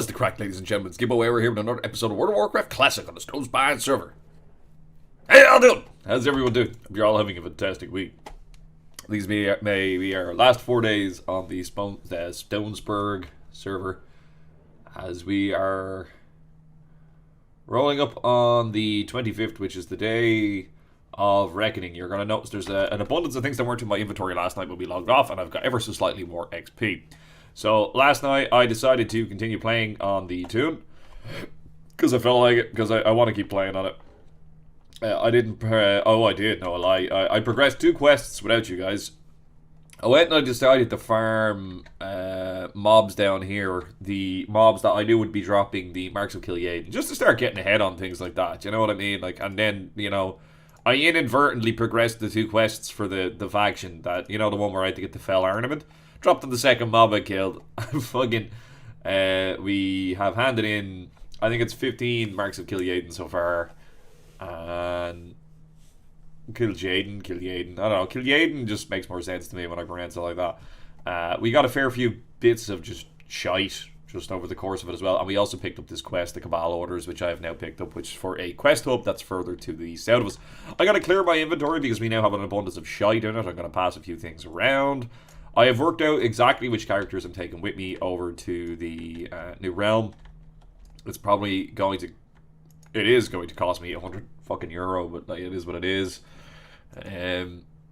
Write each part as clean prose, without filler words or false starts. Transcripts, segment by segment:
What is the crack, ladies and gentlemen? It's Gibboeire here with another episode of World of Warcraft Classic on the Crusade server. Hey, how doing? How's everyone doing? Hope you're all having a fantastic week. These may be our last 4 days on the Stonesburg server, as we are rolling up on the 25th, which is the day of reckoning. You're going to notice there's an abundance of things that weren't in my inventory last night when we logged off, and I've got ever so slightly more XP. So last night I decided to continue playing on the tune because I felt like it, because I want to keep playing on it. I didn't. I did. No, I lie. I progressed 2 quests without you guys. I went and I decided to farm mobs down here, the mobs that I knew would be dropping the Marks of Kil'jaeden, just to start getting ahead on things like that. You know what I mean? Like, and then I inadvertently progressed the 2 quests for the faction that the one where I had to get the Fell Ornament. Dropped on the second mob I killed. Fucking, we have handed in, I think it's 15 Marks of Kil'jaeden so far. And Kil'jaeden. I don't know. Kil'jaeden just makes more sense to me when I pronounce it like that. We got a fair few bits of just shite just over the course of it as well. And we also picked up this quest, the Cabal Orders, which I have now picked up, which is for a quest hub that's further to the south of us. I got to clear my inventory because we now have an abundance of shite in it. I'm going to pass a few things around. I have worked out exactly which characters I'm taking with me over to the new realm. It's probably going to... It is going to cost me €100 fucking, but like, it is what it is.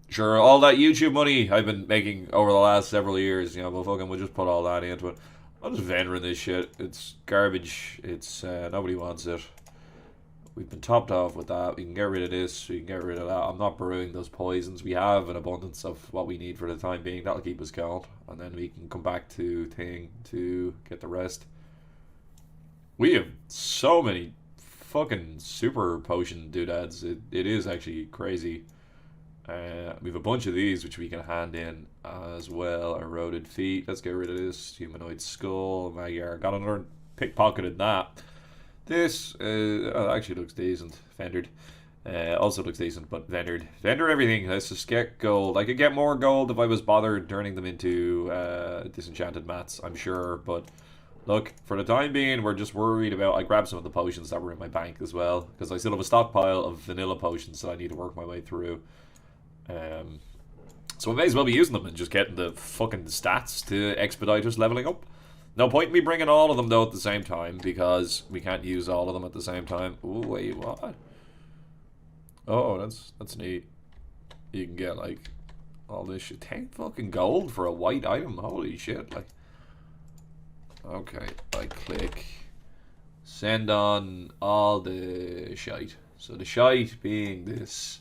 Sure, all that YouTube money I've been making over the last several years, but fucking we'll just put all that into it. I'm just vendoring this shit. It's garbage. It's nobody wants it. We've been topped off with that. We can get rid of this. We can get rid of that. I'm not brewing those poisons. We have an abundance of what we need for the time being. That'll keep us going. And then we can come back to thing to get the rest. We have so many fucking super potion doodads. It is actually crazy. We have a bunch of these which we can hand in as well. Eroded feet. Let's get rid of this. Humanoid skull. Magyar. Got another pickpocketed that. This actually looks decent. Vendored. Also looks decent, but vendored. Vendor everything. Let's just get gold. I could get more gold if I was bothered turning them into disenchanted mats, I'm sure. But look, for the time being, we're just worried about... I grabbed some of the potions that were in my bank as well, because I still have a stockpile of vanilla potions that I need to work my way through. So I may as well be using them and just getting the fucking stats to expedite us leveling up. No point in me bringing all of them, though, at the same time, because we can't use all of them at the same time. Ooh, wait, what? Oh, that's neat. You can get, like, all this shit. 10 fucking gold for a white item. Holy shit, like. Okay, I click. Send on all the shite. So the shite being this.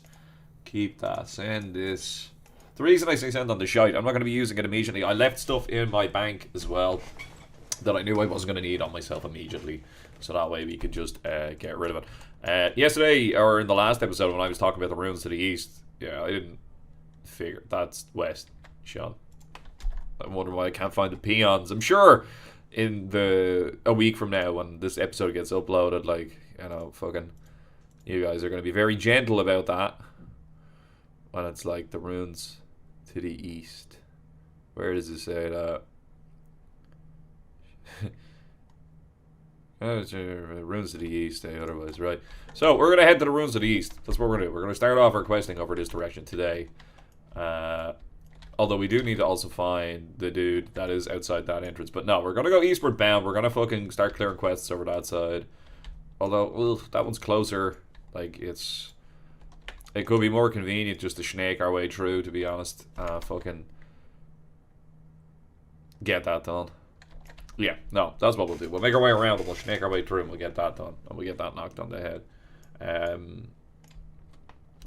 Keep that. Send this. The reason I say send on the shite, I'm not going to be using it immediately. I left stuff in my bank as well that I knew I wasn't going to need on myself immediately, so that way we could just get rid of it. Yesterday, or in the last episode when I was talking about the runes to the east, yeah, I didn't figure, that's west, Sean. I'm wondering why I can't find the peons. I'm sure in a week from now when this episode gets uploaded, like, fucking, you guys are going to be very gentle about that, when it's like the runes to the east. Where does it say that? Runes to the east, otherwise, right. So, we're going to head to the runes to the east. That's what we're going to do. We're going to start off our questing over this direction today. Although we do need to also find the dude that is outside that entrance. But no, we're going to go eastward bound. We're going to fucking start clearing quests over that side. Although, that one's closer. Like, it could be more convenient just to snake our way through, to be honest. Fucking get that done. Yeah, no, that's what we'll do. We'll make our way around and we'll snake our way through and we'll get that done. And we'll get that knocked on the head.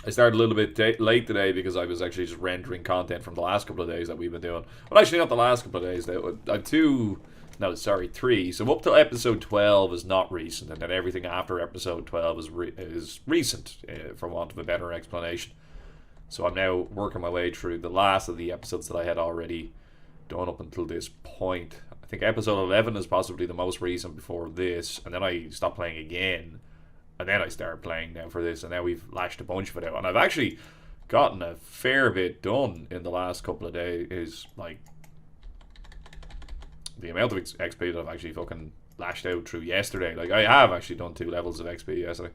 I started a little bit late today because I was actually just rendering content from the last couple of days that we've been doing. Well, actually not the last couple of days. I have 3. So up to episode 12 is not recent, and then everything after episode 12 is recent, for want of a better explanation. So I'm now working my way through the last of the episodes that I had already done up until this point. I think episode 11 is possibly the most recent before this, and then I stopped playing again, and then I started playing now for this, and now we've lashed a bunch of it out, and I've actually gotten a fair bit done in the last couple of days. Like, the amount of XP that I've actually fucking lashed out through yesterday. Like, I have actually done 2 levels of XP yesterday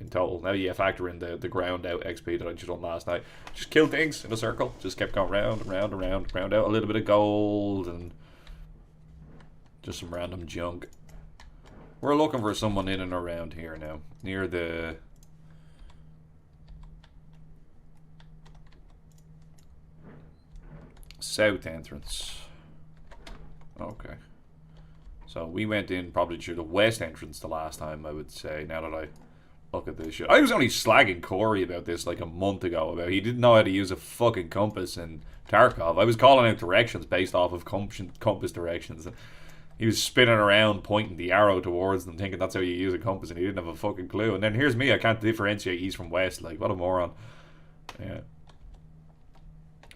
in total. Now you factor in the ground out XP that I just done last night. Just killed things in a circle. Just kept going round and round and round. Ground out a little bit of gold and just some random junk. We're looking for someone in and around here now. Near the... south entrance. Okay. So we went in probably through the west entrance the last time, I would say, now that I look at this shit. I was only slagging Corey about this like a month ago, about he didn't know how to use a fucking compass in Tarkov. I was calling out directions based off of compass directions. He was spinning around, pointing the arrow towards them, thinking that's how you use a compass, and he didn't have a fucking clue. And then here's me, I can't differentiate east from west. Like, what a moron. Yeah.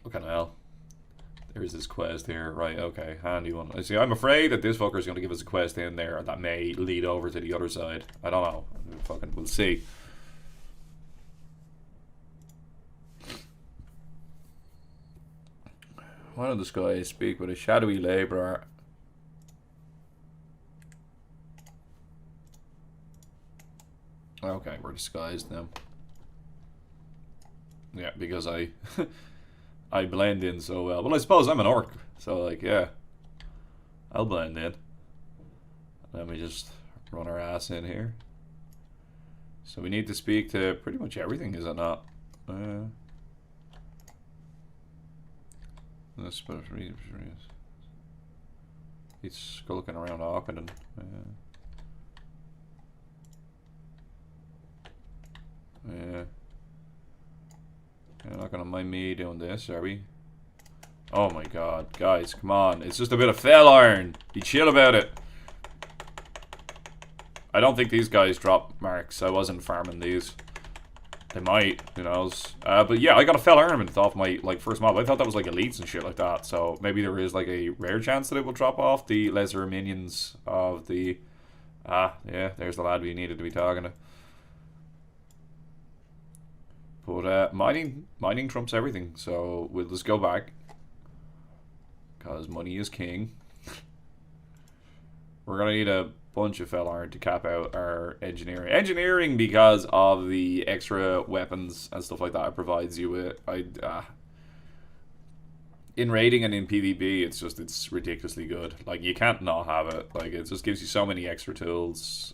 What kind of hell? There's this quest here. Right, okay. Handy one. See, I'm afraid that this fucker's going to give us a quest in there that may lead over to the other side. I don't know. We'll see. One of the skies speak with a shadowy labourer. Okay, we're disguised now. Yeah, because I I blend in so well. Well, I suppose I'm an orc, so like, yeah, I'll blend in. Let me just run our ass in here. So we need to speak to pretty much everything, is it not? This he's skulking around Auckland. Yeah. You're not gonna mind me doing this, are we? Oh my god, guys, come on. It's just a bit of fell iron. Be chill about it. I don't think these guys drop marks. I wasn't farming these. They might, who knows. But yeah, I got a fell ornament off my first mob. I thought that was like elites and shit like that. So maybe there is like a rare chance that it will drop off the lesser minions of the... yeah, there's the lad we needed to be talking to. But mining trumps everything, so we'll just go back. Because money is king. We're going to need a bunch of fell iron to cap out our engineering. Engineering, because of the extra weapons and stuff like that it provides you with. In raiding and in PvP, it's ridiculously good. Like, you can't not have it. Like, it just gives you so many extra tools.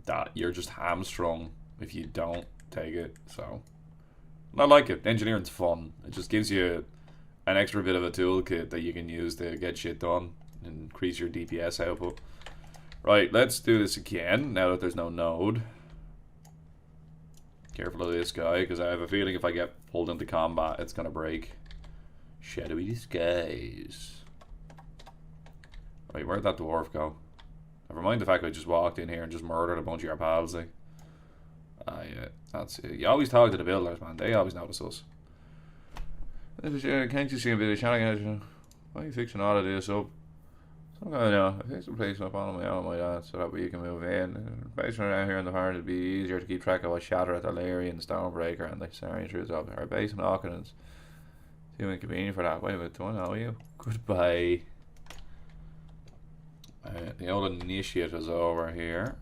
That you're just hamstrung if you don't take it. So I like it. Engineering's fun. It just gives you an extra bit of a toolkit that you can use to get shit done and increase your DPS output. Right, let's do this again now that there's no node. Careful of this guy, because I have a feeling if I get pulled into combat it's gonna break. Shadowy disguise. Right, where'd that dwarf go? Never mind the fact I just walked in here and just murdered a bunch of your pals, like. Yeah, that's it. You always talk to the builders, man. They always notice us. Can't you see a bit of shouting? Why are you fixing all of this up? Some kind of, I fix the place up on my own, my dad, so that way you can move in. Basing around here in the heart, it'd be easier to keep track of what shatter at the Larry and Stonebreaker and the Sarian Truths up. Our base in Auckland's too inconvenient for that. Wait a minute, do I know you? Goodbye. The old initiate is over here.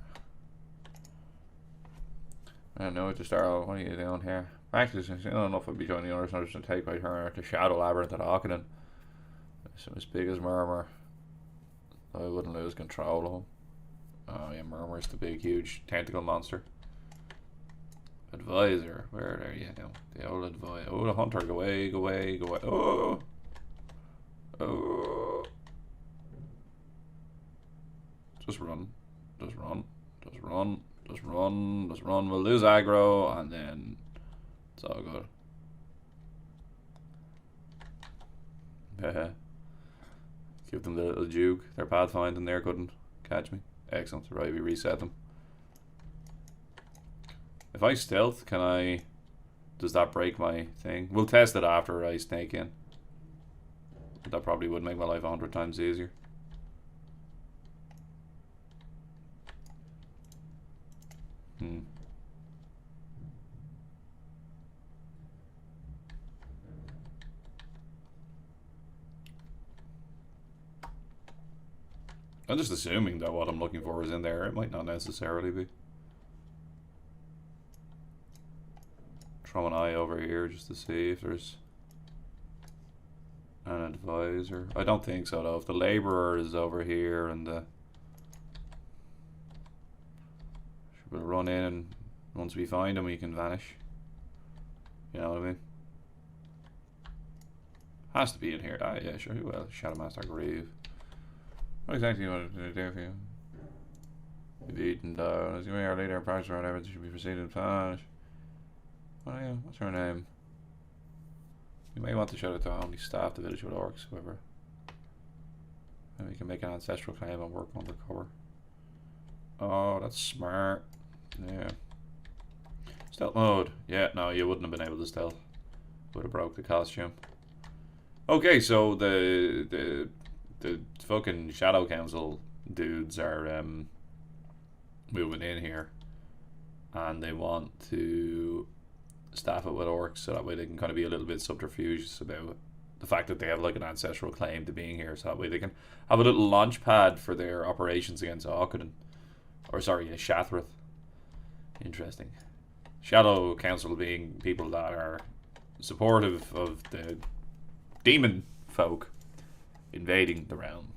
I know it's a star. What are you doing here? Actually, since you don't know if I'd be joining the others, I'm just going to take my turn to Shadow Labyrinth at Auckland. It's as big as Murmur. I wouldn't lose control of him. Oh yeah, Murmur's the big, huge tentacle monster. Advisor, where are you now? The old advisor. Oh, the hunter, go away, go away, go away. Oh! Oh! Just run. Just run. Just run. Just run. Just run. We'll lose aggro, and then it's all good. Give them the little juke. Their pathfinding there couldn't catch me. Excellent. Right, we reset them. If I stealth, can I... Does that break my thing? We'll test it after I snake in. That probably would make my life 100 times easier. I'm just assuming that what I'm looking for is in there. It might not necessarily be. Throw an eye over here just to see if there's an advisor. I don't think so though. If the labourer is over here and the... We'll run in and once we find him we can vanish. You know what I mean? Has to be in here. Ah, yeah, sure. Well, Shadowmaster Grave. What exactly do you want to do for you? You've eaten down. As you may our leader and parts around everything should be proceeded fast. What's her name? You may want to shout out to only staff the village with orcs, however. Maybe we can make an ancestral claim and work undercover. Oh, that's smart. Yeah. Stealth mode. Yeah, no, you wouldn't have been able to stealth. Would have broke the costume. Okay, so the fucking Shadow Council dudes are moving in here, and they want to staff it with orcs so that way they can kind of be a little bit subterfugious about the fact that they have like an ancestral claim to being here, so that way they can have a little launch pad for their operations against Aukadon. Or sorry, Shathrith. Interesting. Shadow Council being people that are supportive of the demon folk invading the realm.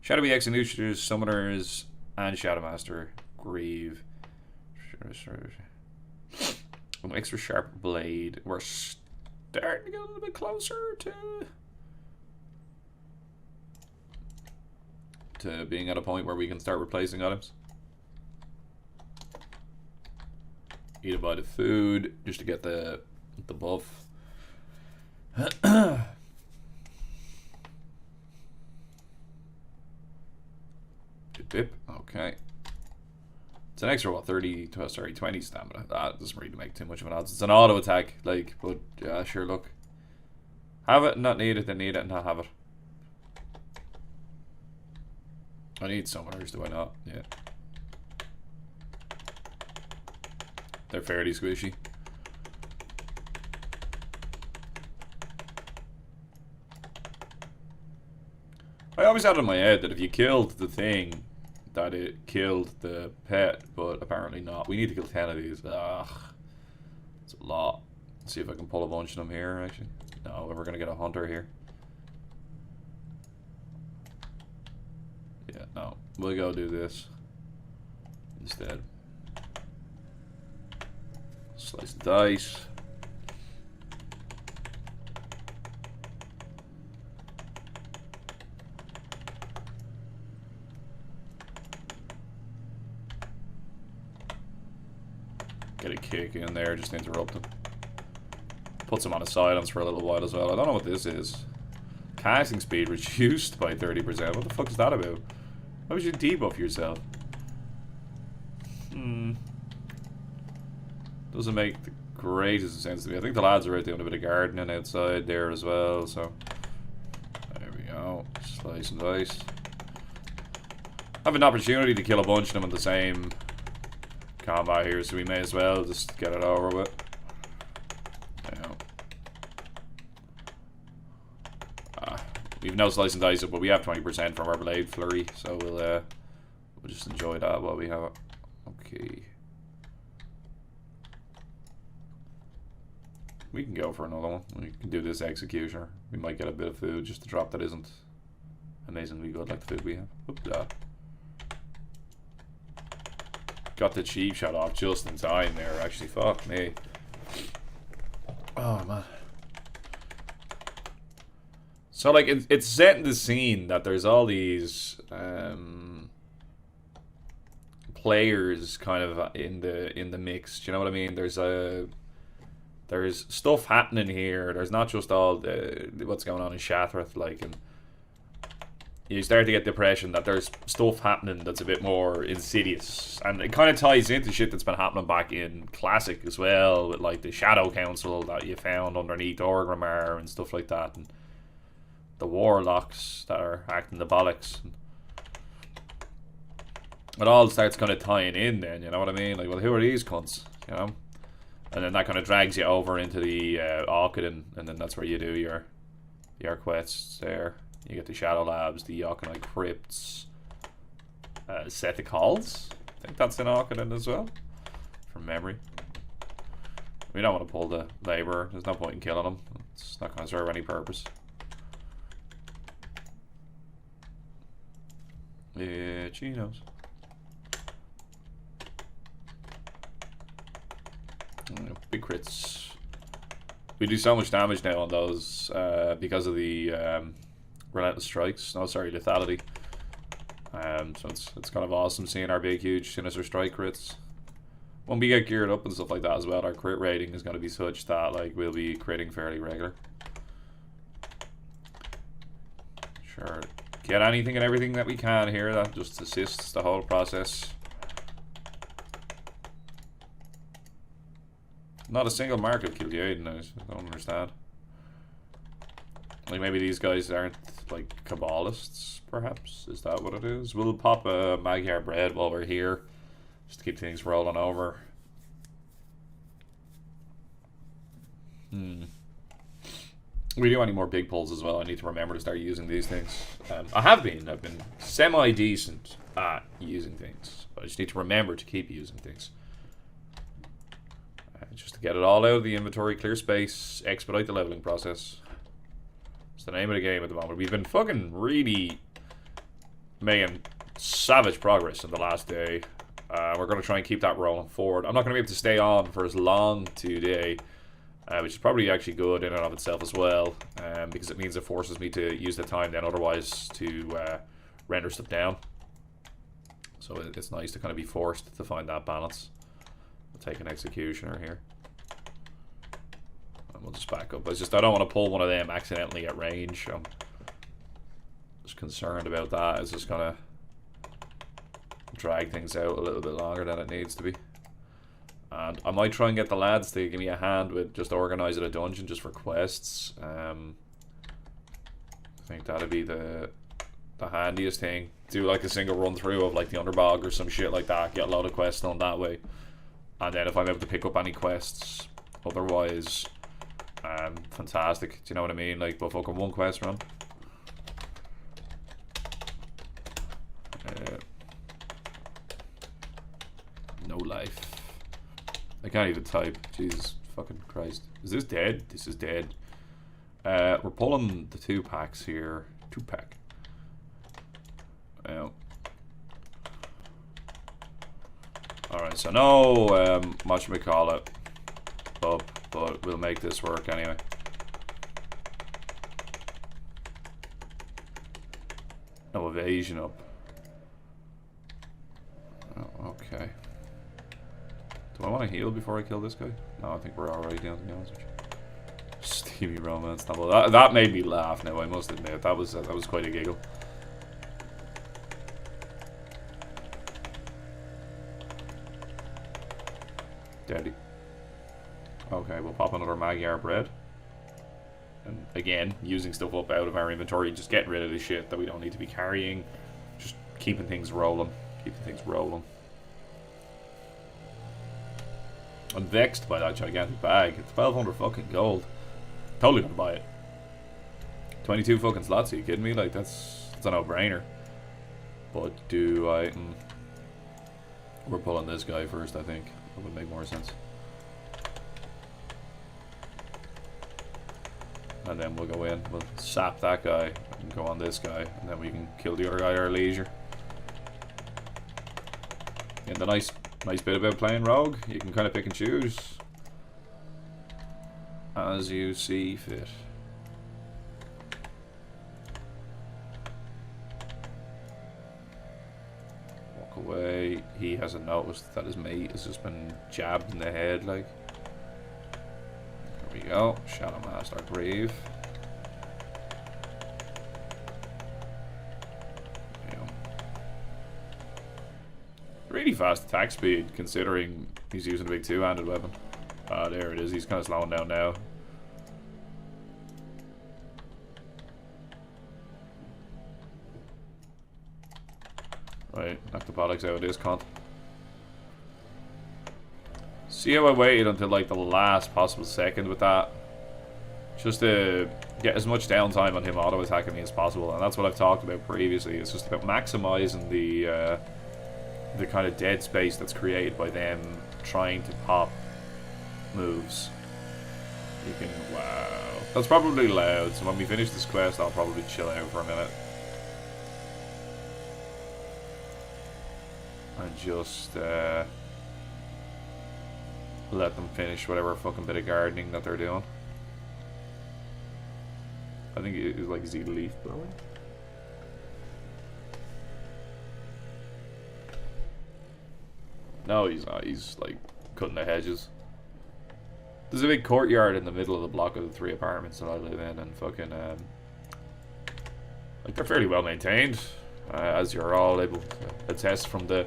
Shadowy Executioners, Summoners, and Shadowmaster Grieve. An extra sharp blade. We're starting to get a little bit closer to being at a point where we can start replacing items. Eat a bite of food just to get the buff. Bip. Okay. It's an extra, what, 20 stamina. That doesn't really make too much of an odds. It's an auto attack, like, but yeah, sure, look. Have it, not need it, then need it, and not have it. I need summoners, do I not? Yeah. They're fairly squishy. I always had it in my head that if you killed the thing, that it killed the pet, but apparently not. We need to kill 10 of these. Ugh. It's a lot. Let's see if I can pull a bunch of them here, actually. No, we're gonna get a hunter here. Yeah, no. We'll go do this instead. Slice the dice. Get a kick in there, just to interrupt him. Puts him on a silence for a little while as well. I don't know what this is. Casting speed reduced by 30%. What the fuck is that about? Why would you debuff yourself? Doesn't make the greatest sense to me. I think the lads are out doing a bit of gardening outside there as well, so... There we go. Slice and dice. I have an opportunity to kill a bunch of them in the same combat here, so we may as well just get it over with. We've no slice and dice it, but we have 20% from our blade flurry, so we'll just enjoy that while we have it. Okay. We can go for another one. We can do this executioner. We might get a bit of food just to drop that isn't amazingly good like the food we have. Oops, got the cheap shot off just in time there, actually. Fuck me. Oh, man. So, like, it's setting the scene that there's all these players kind of in the mix. Do you know what I mean? There's stuff happening here. There's not just all what's going on in Shathrith, like, and you start to get the impression that there's stuff happening that's a bit more insidious, and it kind of ties into shit that's been happening back in Classic as well, with like the Shadow Council that you found underneath Orgrimmar and stuff like that, and the warlocks that are acting the bollocks. It all starts kind of tying in then, you know what I mean? Like, well, who are these cunts, you know? And then that kind of drags you over into the Aukadon, and then that's where you do your quests there. You get the Shadow Labs, the Yokonite Crypts, Set the Calls. I think that's in Arcanine as well, from memory. We don't want to pull the Laborer. There's no point in killing him. It's not going to serve any purpose. Yeah, Chinos. Big crits. We do so much damage now on those because of the Relentless Strikes. No, sorry, Lethality. So it's kind of awesome seeing our big, huge Sinister Strike crits. When we get geared up and stuff like that as well, our crit rating is going to be such that like we'll be critting fairly regular. Sure. Get anything and everything that we can here. That just assists the whole process. Not a single mark of killed Yaden. I don't understand. Like maybe these guys aren't like Kabbalists, perhaps? Is that what it is? We'll pop a Magyar bread while we're here, just to keep things rolling over. We do any more big pulls as well. I need to remember to start using these things. I've been semi-decent at using things, but I just need to remember to keep using things. Just to get it all out of the inventory, clear space, expedite the leveling process. It's the name of the game at the moment. We've been fucking really making savage progress in the last day. We're going to try and keep that rolling forward. I'm not going to be able to stay on for as long today, which is probably actually good in and of itself as well, because it means it forces me to use the time then otherwise to render stuff down. So it's nice to kind of be forced to find that balance. We'll take an Executioner here. And we'll just back up. It's just I don't want to pull one of them accidentally at range. I'm just concerned about that. It's just going to drag things out a little bit longer than it needs to be. And I might try and get the lads to give me a hand with just organising a dungeon just for quests. I think that'd be the handiest thing. Do like a single run through of like the Underbog or some shit like that. Get a lot of quests done that way. And then if I'm able to pick up any quests otherwise, fantastic. Do you know what I mean? Like, but fucking one quest run. No life. I can't even type. Jesus fucking Christ. Is this dead? This is dead. We're pulling the 2-packs here. 2-pack. Alright, so no whatchamacallit up, but we'll make this work anyway. No evasion up. Oh, okay. Do I want to heal before I kill this guy? No, I think we're alright down, to be honest with you. Steamy romance novel. That made me laugh now, I must admit. That was quite a giggle. Deadly. Okay, we'll pop another Magyar bread. And again, using stuff up out of our inventory, just getting rid of the shit that we don't need to be carrying. Just keeping things rolling. Keeping things rolling. I'm vexed by that gigantic bag. It's 1200 fucking gold. Totally gonna buy it. 22 fucking slots, are you kidding me? Like, that's a no-brainer. But do I... We're pulling this guy first, I think. That would make more sense. And then we'll go in, we'll sap that guy, and go on this guy, and then we can kill the other guy at our leisure. And the nice bit about playing Rogue, you can kind of pick and choose as you see fit. Walk away. He hasn't noticed that his mate has just been jabbed in the head, like. There we go. Shadow Master Grave. Really fast attack speed, considering he's using a big two-handed weapon. Ah, there it is. He's kind of slowing down now. Right, knock the bollocks out of this cunt. See how I waited until like the last possible second with that? Just to get as much downtime on him auto-attacking me as possible, and that's what I've talked about previously. It's just about maximizing the kind of dead space that's created by them trying to pop moves. You can... Wow. That's probably loud, so when we finish this quest, I'll probably chill out for a minute. And just let them finish whatever fucking bit of gardening that they're doing. I think it is like, is he leaf blowing? No, he's not. He's like cutting the hedges. There's a big courtyard in the middle of the block of the 3 apartments that I live in, and fucking like they're fairly well maintained, as you're all able to attest from the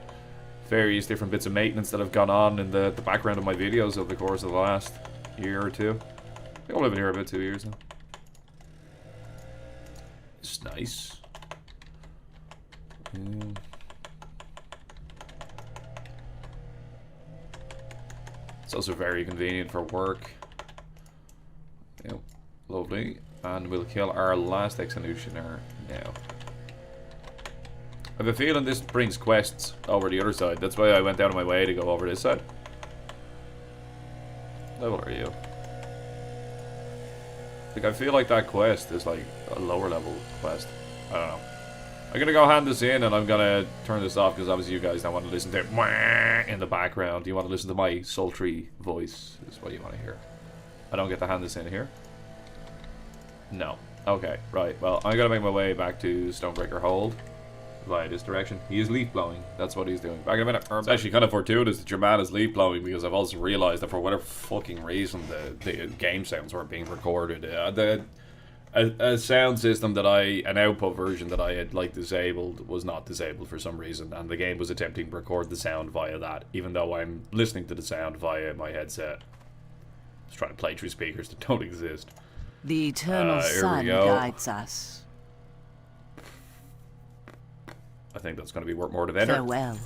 various different bits of maintenance that have gone on in the background of my videos over the course of the last year or two. I think I've lived here about 2 years now. It's nice. It's also very convenient for work. Yep, lovely. And we'll kill our last executioner now. I have a feeling this brings quests over the other side. That's why I went out of my way to go over this side. Level are you? Like, I feel like that quest is like a lower level quest. I don't know. I'm gonna go hand this in, and I'm gonna turn this off because obviously you guys don't want to listen to it in the background. You want to listen to my sultry voice is what you want to hear. I don't get to hand this in here. No. Okay, right. Well, I'm gonna make my way back to Stonebreaker Hold via this direction. He is leaf blowing. That's what he's doing. Back in a minute. It's actually kind of fortuitous that your man is leaf blowing, because I've also realized that for whatever fucking reason the game sounds weren't being recorded. A sound system that an output version that I had like disabled was not disabled for some reason, and the game was attempting to record the sound via that, even though I'm listening to the sound via my headset. Just trying to play through speakers that don't exist. The eternal sun guides us. I think that's going to be worth more to enter. Farewell.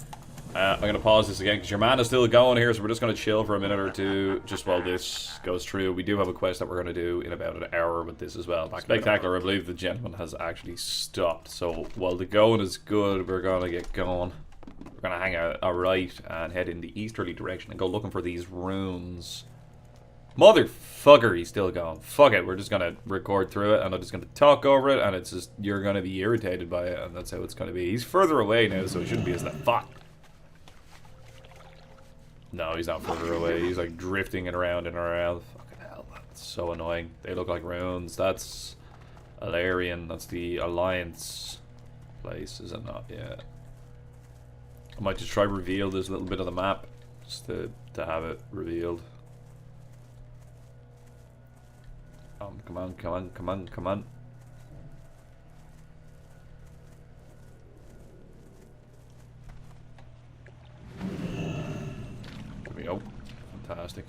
I'm going to pause this again because your man is still going here, so we're just going to chill for a minute or two just while this goes through. We do have a quest that we're going to do in about an hour with this as well. Spectacular. I believe the gentleman has actually stopped. So while the going is good, we're going to get going. We're going to hang out a right and head in the easterly direction and go looking for these runes. Motherfucker, he's still going. Fuck it, we're just going to record through it, and I'm just going to talk over it, and it's just, you're going to be irritated by it, and that's how it's going to be. He's further away now, so he shouldn't be as that. Fuck. No, he's not further away. He's like drifting and around and around. Fucking hell, that's so annoying. They look like runes. That's Alarian. That's the Alliance place, is it not? Yeah. I might just try to reveal this little bit of the map, just to have it revealed. Come on, come on, come on, come on. There we go. Fantastic.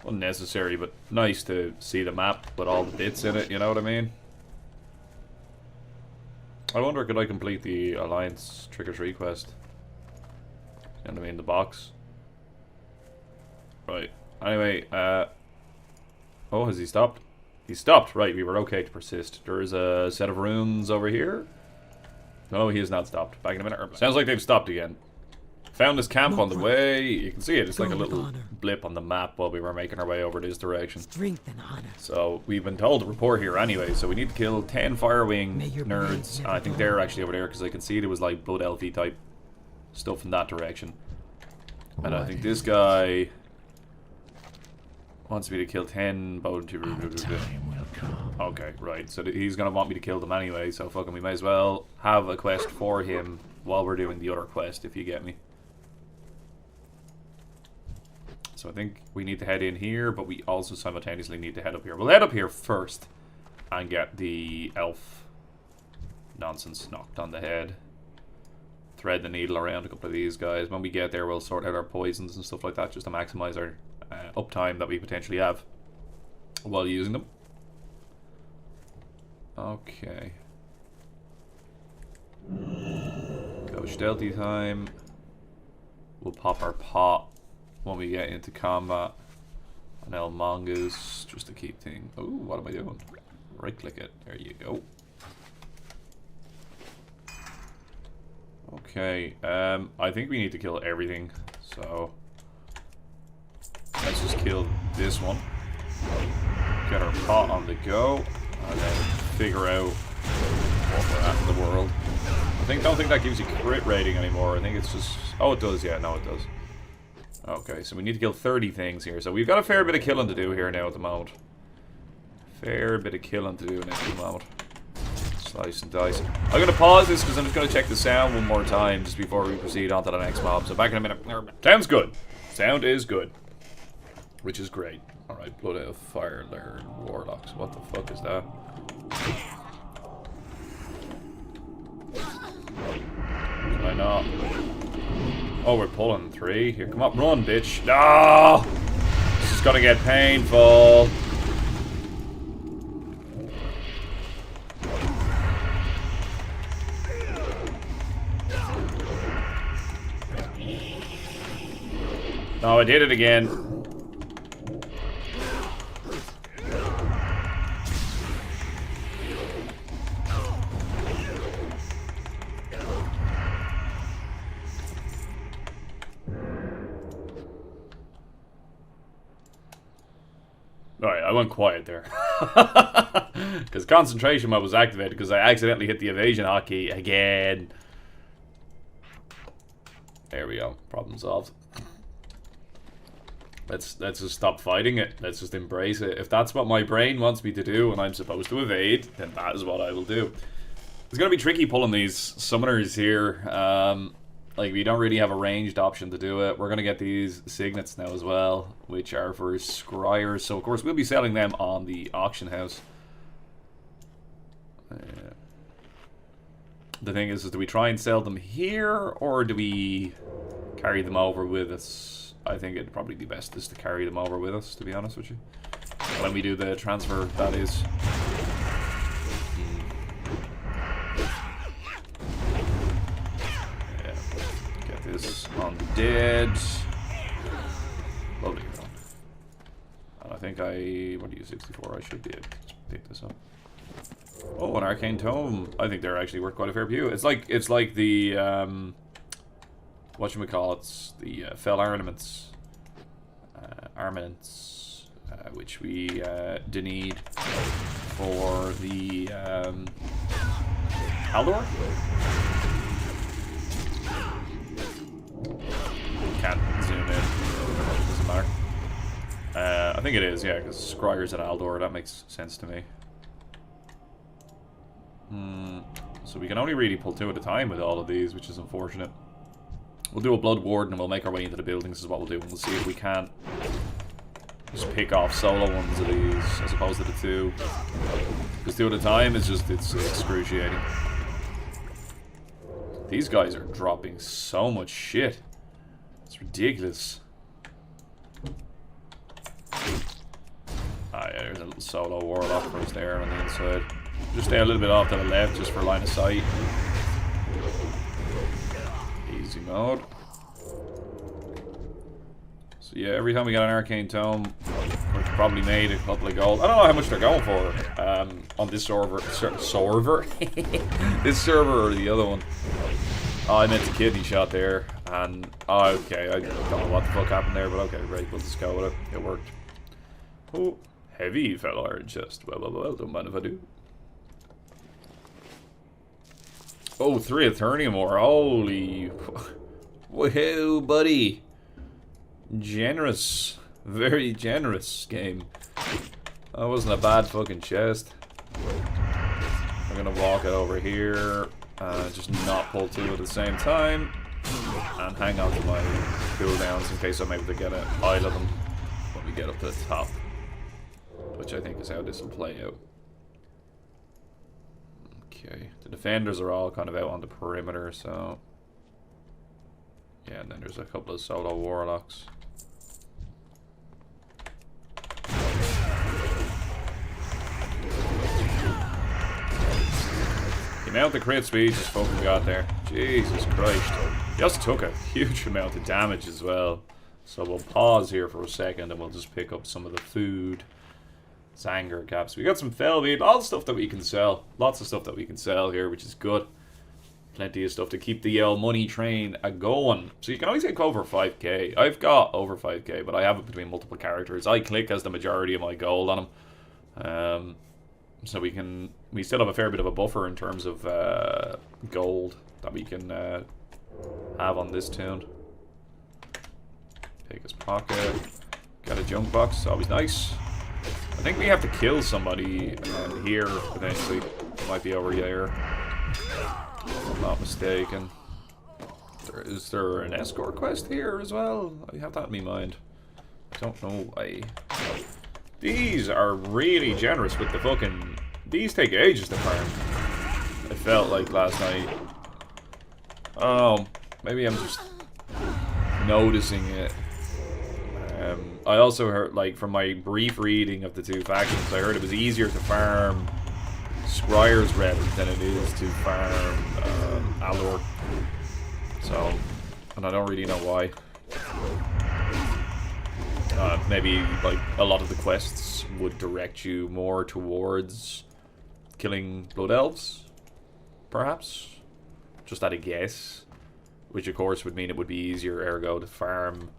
Unnecessary, but nice to see the map with all the bits in it, you know what I mean? I wonder, could I complete the Alliance trick-or-treat quest? You know what I mean? The box. Right. Anyway, oh, has he stopped? He stopped, right, we were okay to persist. There is a set of runes over here. No, he has not stopped. Back in a minute. Sounds like they've stopped again. Found this camp on the way. You can see it, it's like a little blip on the map while we were making our way over this direction. Strength and honor. So, we've been told to report here anyway, so we need to kill 10 Firewing nerds. I think they're actually over there, because I can see there was like Blood Elfy type stuff in that direction. And I think this guy wants me to kill 10 Okay, right. So he's going to want me to kill them anyway, so fucking we may as well have a quest for him while we're doing the other quest, if you get me. So I think we need to head in here, but we also simultaneously need to head up here. We'll head up here first and get the elf nonsense knocked on the head. Thread the needle around a couple of these guys. When we get there, we'll sort out our poisons and stuff like that, just to maximize our uptime that we potentially have while using them. Okay. Go stealthy time. We'll pop our pot when we get into combat. An El Mongoose, just to keep things. Oh, what am I doing? Right click it. There you go. Okay, I think we need to kill everything. So let's just kill this one. Get our pot on the go, and then figure out what we're at in the world. Don't think that gives you crit rating anymore. I think it's just... Oh, it does. Yeah, no, it does. Okay, so we need to kill 30 things here. So we've got a fair bit of killing to do here now at the moment. Fair bit of killing to do now at the moment. Slice and dice. I'm going to pause this because I'm just going to check the sound one more time just before we proceed on to the next mob. So back in a minute. Sounds good. Sound is good. Which is great. Alright, Blood Out of Fire Lair Warlocks. What the fuck is that? Can I not? Oh, we're pulling 3. Here, come up, run, bitch. No! This is gonna get painful. No, I did it again. Alright, I went quiet there. Because concentration mode was activated because I accidentally hit the evasion hotkey again. There we go. Problem solved. Let's just stop fighting it. Let's just embrace it. If that's what my brain wants me to do and I'm supposed to evade, then that is what I will do. It's going to be tricky pulling these summoners here. Like, we don't really have a ranged option to do it. We're going to get these signets now as well, which are for scryers. So, of course, we'll be selling them on the auction house. The thing is, do we try and sell them here, or do we carry them over with us? I think it'd probably be best just to carry them over with us, to be honest with you. When we do the transfer, that is. This on dead. Lovely. And I think what do you 64? I should be able to pick this up. Oh, an arcane tome. I think they're actually worth quite a fair few. It's like the whatchamacallits, the fell armaments, which we do need for the Haldor. Can't zoom in. Doesn't matter. I think it is, yeah, because Scryer's at Aldor. That makes sense to me. So we can only really pull 2 at a time with all of these, which is unfortunate. We'll do a Blood Warden and we'll make our way into the buildings is what we'll do. And we'll see if we can't just pick off solo ones of these as opposed to the 2. Because 2 at a time is just, it's excruciating. These guys are dropping so much shit. It's ridiculous. Ah, yeah, there's a little solo warlock for us there on the inside. Just stay a little bit off to the left just for line of sight. Easy mode. So yeah, every time we got an arcane tome, we've probably made a couple of gold. I don't know how much they're going for on this server. This server or the other one. Oh, I meant the kidney shot there, and oh, okay, I don't know what the fuck happened there, but okay, great, we'll just go with it. It worked. Oh, heavy fell iron chest. Well, don't mind if I do. Oh, 3 Eternium ore. Holy, whoa, buddy. Generous, very generous game. That wasn't a bad fucking chest. I'm gonna walk it over here. Just not pull 2 at the same time, and hang on to my cooldowns in case I'm able to get an eye of them when we get up to the top, which I think is how this will play out. Okay, the defenders are all kind of out on the perimeter, so yeah, and then there's a couple of solo warlocks. The amount of crit speed just fucking got there. Jesus Christ. He also took a huge amount of damage as well. So we'll pause here for a second and we'll just pick up some of the food. Zanger caps. We got some fell meat, all the stuff that we can sell. Lots of stuff that we can sell here, which is good. Plenty of stuff to keep the money train a-going. So you can always get over 5k. I've got over 5k, but I have it between multiple characters. I click as the majority of my gold on them. So we still have a fair bit of a buffer in terms of gold that we can have on this tune. Take his pocket. Got a junk box, always nice. I think we have to kill somebody here, potentially. It might be over there. If I'm not mistaken. Is there an escort quest here as well? I have that in my mind. I don't know why. These are really generous with the fucking... These take ages to farm. It felt like last night. Oh, maybe I'm just noticing it. I also heard, like, from my brief reading of the two factions, I heard it was easier to farm Scryer's Red than it is to farm Alor. So, and I don't really know why. Maybe, like, a lot of the quests would direct you more towards killing Blood Elves, perhaps? Just at a guess. Which, of course, would mean it would be easier, ergo, to farm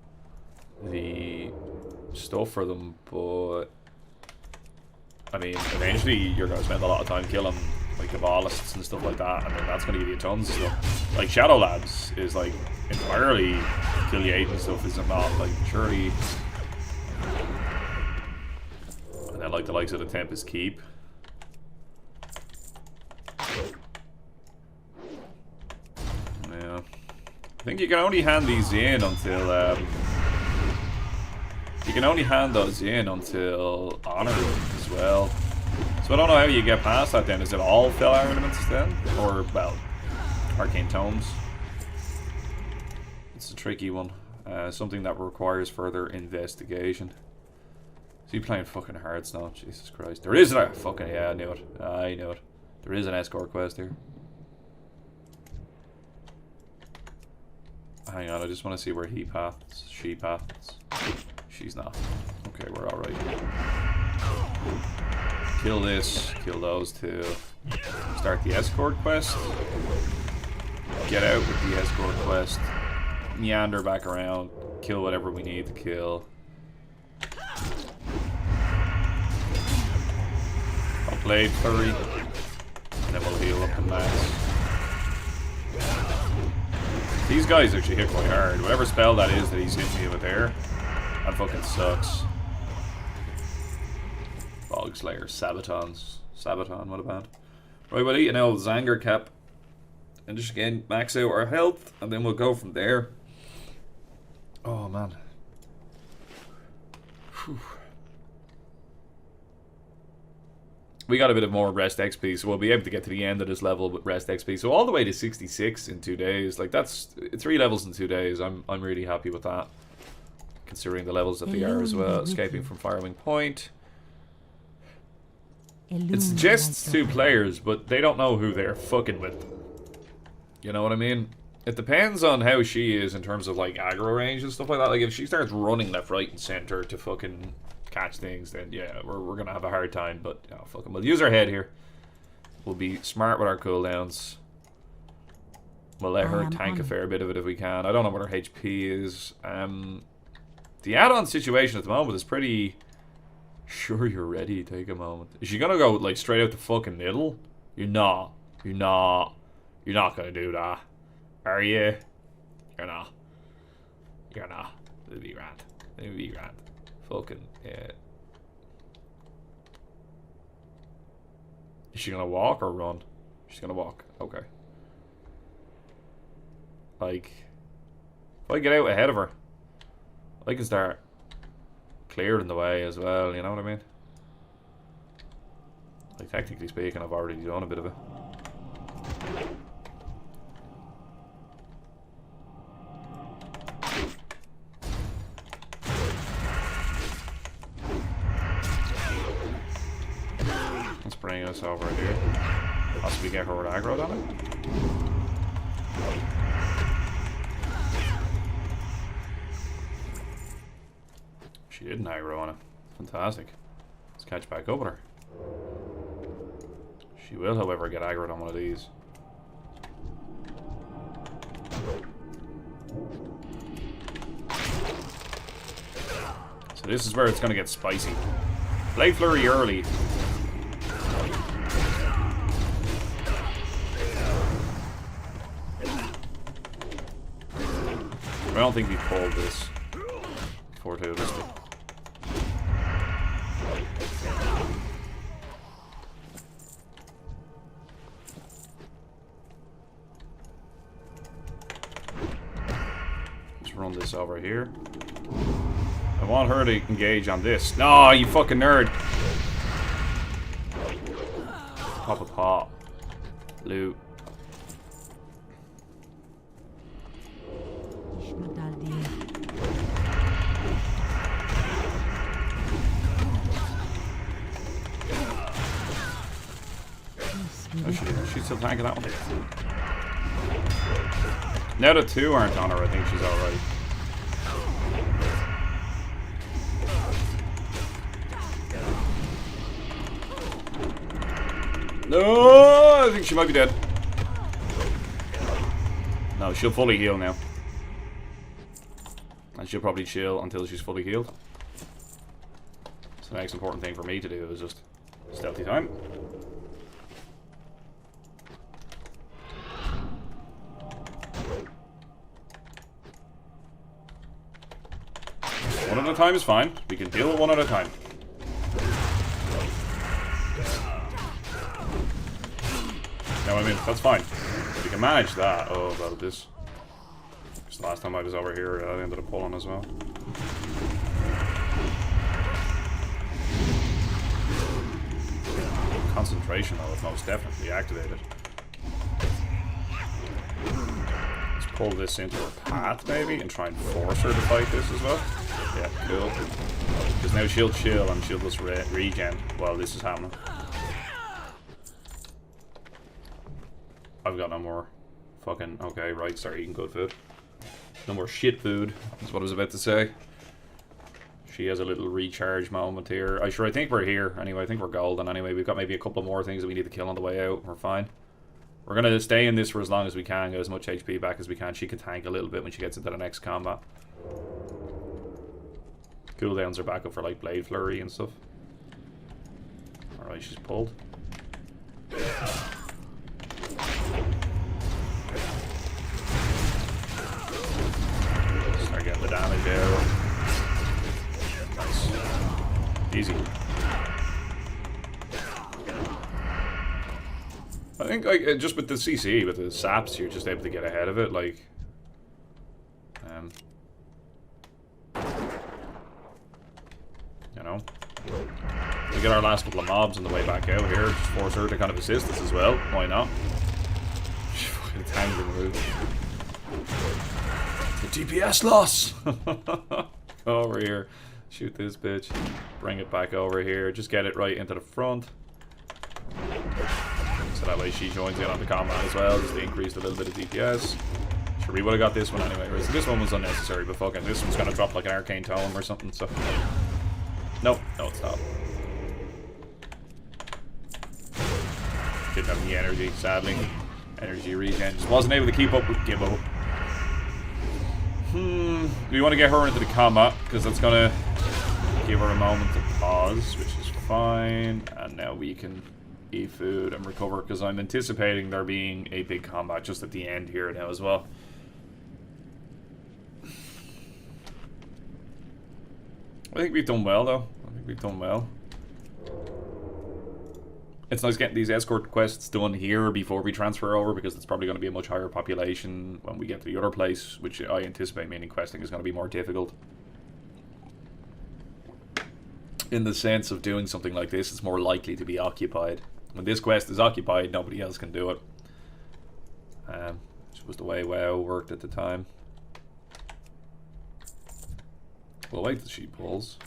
the stuff for them, but I mean, eventually you're going to spend a lot of time killing like the ballists and stuff like that, and then that's going to give you tons of stuff. Like Shadow Labs is like entirely affiliating stuff, is it not? Like surely, and then like the likes of the Tempest Keep. Yeah, I think you can only hand these in until you can only hand those in until Honor as well. So I don't know how you get past that then. Is it all Fell Ornaments then? Or, well, Arcane Tomes? It's a tricky one. Something that requires further investigation. Is he playing fucking Hearts now? Jesus Christ. There is a fucking... Yeah, I knew it. I knew it. There is an escort quest here. Hang on, I just want to see where he paths. She paths. She's not. Okay, we're alright. Kill this. Kill those two. Start the escort quest. Get out with the escort quest. Meander back around. Kill whatever we need to kill. I'll play Flurry. And then we'll heal up the max. These guys actually hit quite hard. Whatever spell that is that he's hitting me with there. That fucking sucks. Bog Slayer, Sabaton, what a band. Right, we'll eat an old Zanger cap. And just again, max out our health. And then we'll go from there. Oh, man. Whew. We got a bit of more rest XP, so we'll be able to get to the end of this level with rest XP. So all the way to 66 in 2 days. Like, that's 3 levels in 2 days. I'm really happy with that. Considering the levels that they are as well. Escaping from Firewing Point. It suggests 2 players, but they don't know who they're fucking with. You know what I mean? It depends on how she is in terms of like aggro range and stuff like that. Like if she starts running left, right, and center to fucking catch things, then yeah, we're gonna have a hard time. But you know, fucking, we'll use our head here. We'll be smart with our cooldowns. We'll let her tank a fair bit of it if we can. I don't know what her HP is. The add-on situation at the moment is pretty... Sure, you're ready. Take a moment. Is she gonna go like straight out the fucking middle? You're not. You're not. You're not gonna do that. Are you? You're not. You're not. It'll be grand. It'll be grand. Fucking yeah. Is she gonna walk or run? She's gonna walk. Okay. Like, if I get out ahead of her, I can start clearing the way as well, you know what I mean? Like, technically speaking, I've already done a bit of it. Let's bring us over here. Possibly get her with aggro on it. She didn't aggro on it. Fantastic. Let's catch back up with her. She will, however, get aggroed on one of these. So this is where it's going to get spicy. Blade Flurry early. I don't think we pulled this fortuitously. Let's run this over here. I want her to engage on this. No, you fucking nerd. Pop a pot. Loot. Oh, she's still tanking that one. Now the two aren't on her, I think she's alright. No, I think she might be dead. No, she'll fully heal now. And she'll probably chill until she's fully healed. So the next important thing for me to do is just stealthy time. One at a time is fine. We can deal with one at a time. No, I mean, that's fine. We can manage that. Oh, about this. Because the last time I was over here, I ended up pulling as well. Concentration, though, is most definitely activated. Let's pull this into her path, maybe, and try and force her to fight this as well. Yeah, cool. Because now she'll chill and she'll just regen while this is happening. I've got no more fucking... Okay, right, start eating good food. No more shit food, is what I was about to say. She has a little recharge moment here. I think we're here. Anyway, I think we're golden anyway. We've got maybe a couple more things that we need to kill on the way out. We're fine. We're going to stay in this for as long as we can, get as much HP back as we can. She can tank a little bit when she gets into the next combat. Cooldowns are back up for like Blade Flurry and stuff. Alright, she's pulled. Start getting the damage out. Nice. Easy. I think like just with the CC, with the saps, you're just able to get ahead of it. Like, you know, we get our last couple of mobs on the way back out here. Just force her to kind of assist us as well. Why not? Fucking tangling move. The DPS loss. Go over here. Shoot this bitch. Bring it back over here. Just get it right into the front. So that way she joins in on the combat as well, just to increase a little bit of DPS. Sure, we would have got this one anyway. Right? So this one was unnecessary, but fucking this one's gonna drop like an arcane tome or something, so... Nope, no, it's not. Didn't have any energy, sadly. Energy regen. Just wasn't able to keep up with Gibboeire. We want to get her into the combat, because that's gonna give her a moment to pause, which is fine. And now we can eat food and recover, because I'm anticipating there being a big combat just at the end here now as well. I think we've done well, though. I think we've done well. It's nice getting these escort quests done here before we transfer over, because it's probably going to be a much higher population when we get to the other place, which I anticipate meaning questing is going to be more difficult. In the sense of doing something like this, it's more likely to be occupied. When this quest is occupied, nobody else can do it. Which was the way WoW worked at the time. We'll wait till she pulls.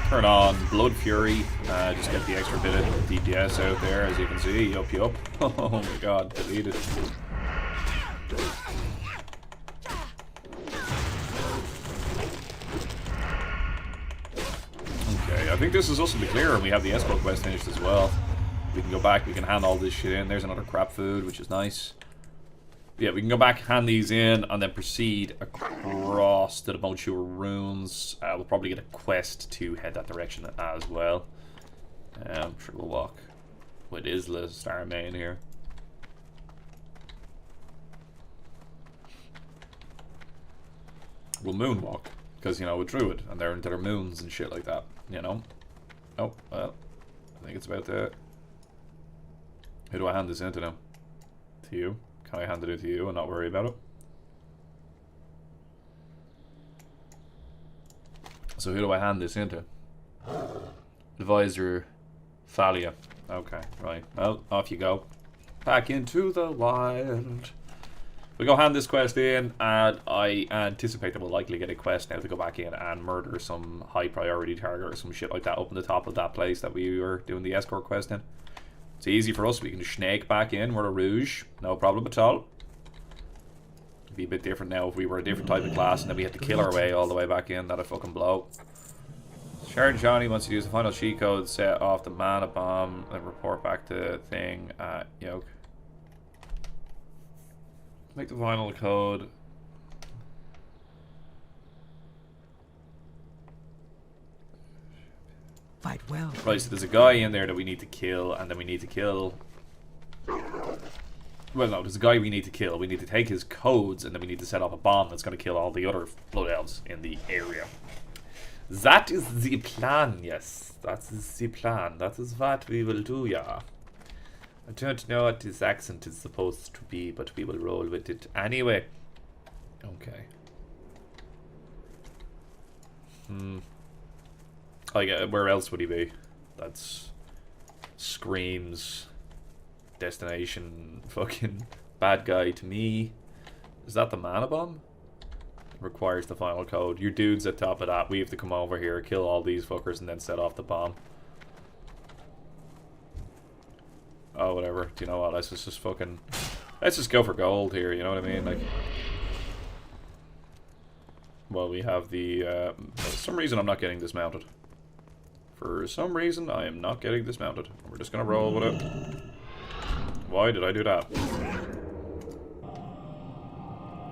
Turn on Blood Fury. Just get the extra bit of DPS out there, as you can see. Yup, yup. Oh my god, deleted. I think this is also the clear, and we have the escort quest finished as well. We can go back, we can hand all this shit in. There's another crap food, which is nice. Yeah, we can go back, hand these in, and then proceed across to the bunch of ruins. We'll probably get a quest to head that direction as well. I'm sure we'll walk with Isla Star Main here. We'll moonwalk, because, you know, we're Druid, and they're into their moons and shit like that, you know? Oh, well, I think it's about that. Who do I hand this in to now? To you? Can I hand it to you and not worry about it? So who do I hand this into? Advisor Thalia. Okay, right. Well, off you go. Back into the wild. We go hand this quest in, and I anticipate that we'll likely get a quest now to go back in and murder some high priority target or some shit like that up on the top of that place that we were doing the escort quest in. It's easy for us, we can snake back in, we're a Rouge, no problem at all. It'd be a bit different now if we were a different type of class and then we had to kill our way all the way back in, that'd fucking blow. Sharon Johnny wants to use the final cheat code, set off the mana bomb, and report back to thing at Yoke. Make the final code. Fight well. Right, so there's a guy in there that we need to kill, and then we need to kill... Well, no, there's a guy we need to kill. We need to take his codes, and then we need to set off a bomb that's going to kill all the other Blood Elves in the area. That is the plan, yes. That is the plan. That is what we will do, yeah. I don't know what his accent is supposed to be, but we will roll with it anyway. Okay. Like, where else would he be? That's screams destination fucking bad guy to me. Is that the mana bomb? Requires the final code. Your dude's at top of that. We have to come over here, kill all these fuckers, and then set off the bomb. Oh, whatever. Do you know what? Let's just fucking... Let's just go for gold here, you know what I mean? Like... Well, we have the... for some reason I'm not getting dismounted. For some reason I am not getting dismounted. We're just gonna roll with it. Why did I do that?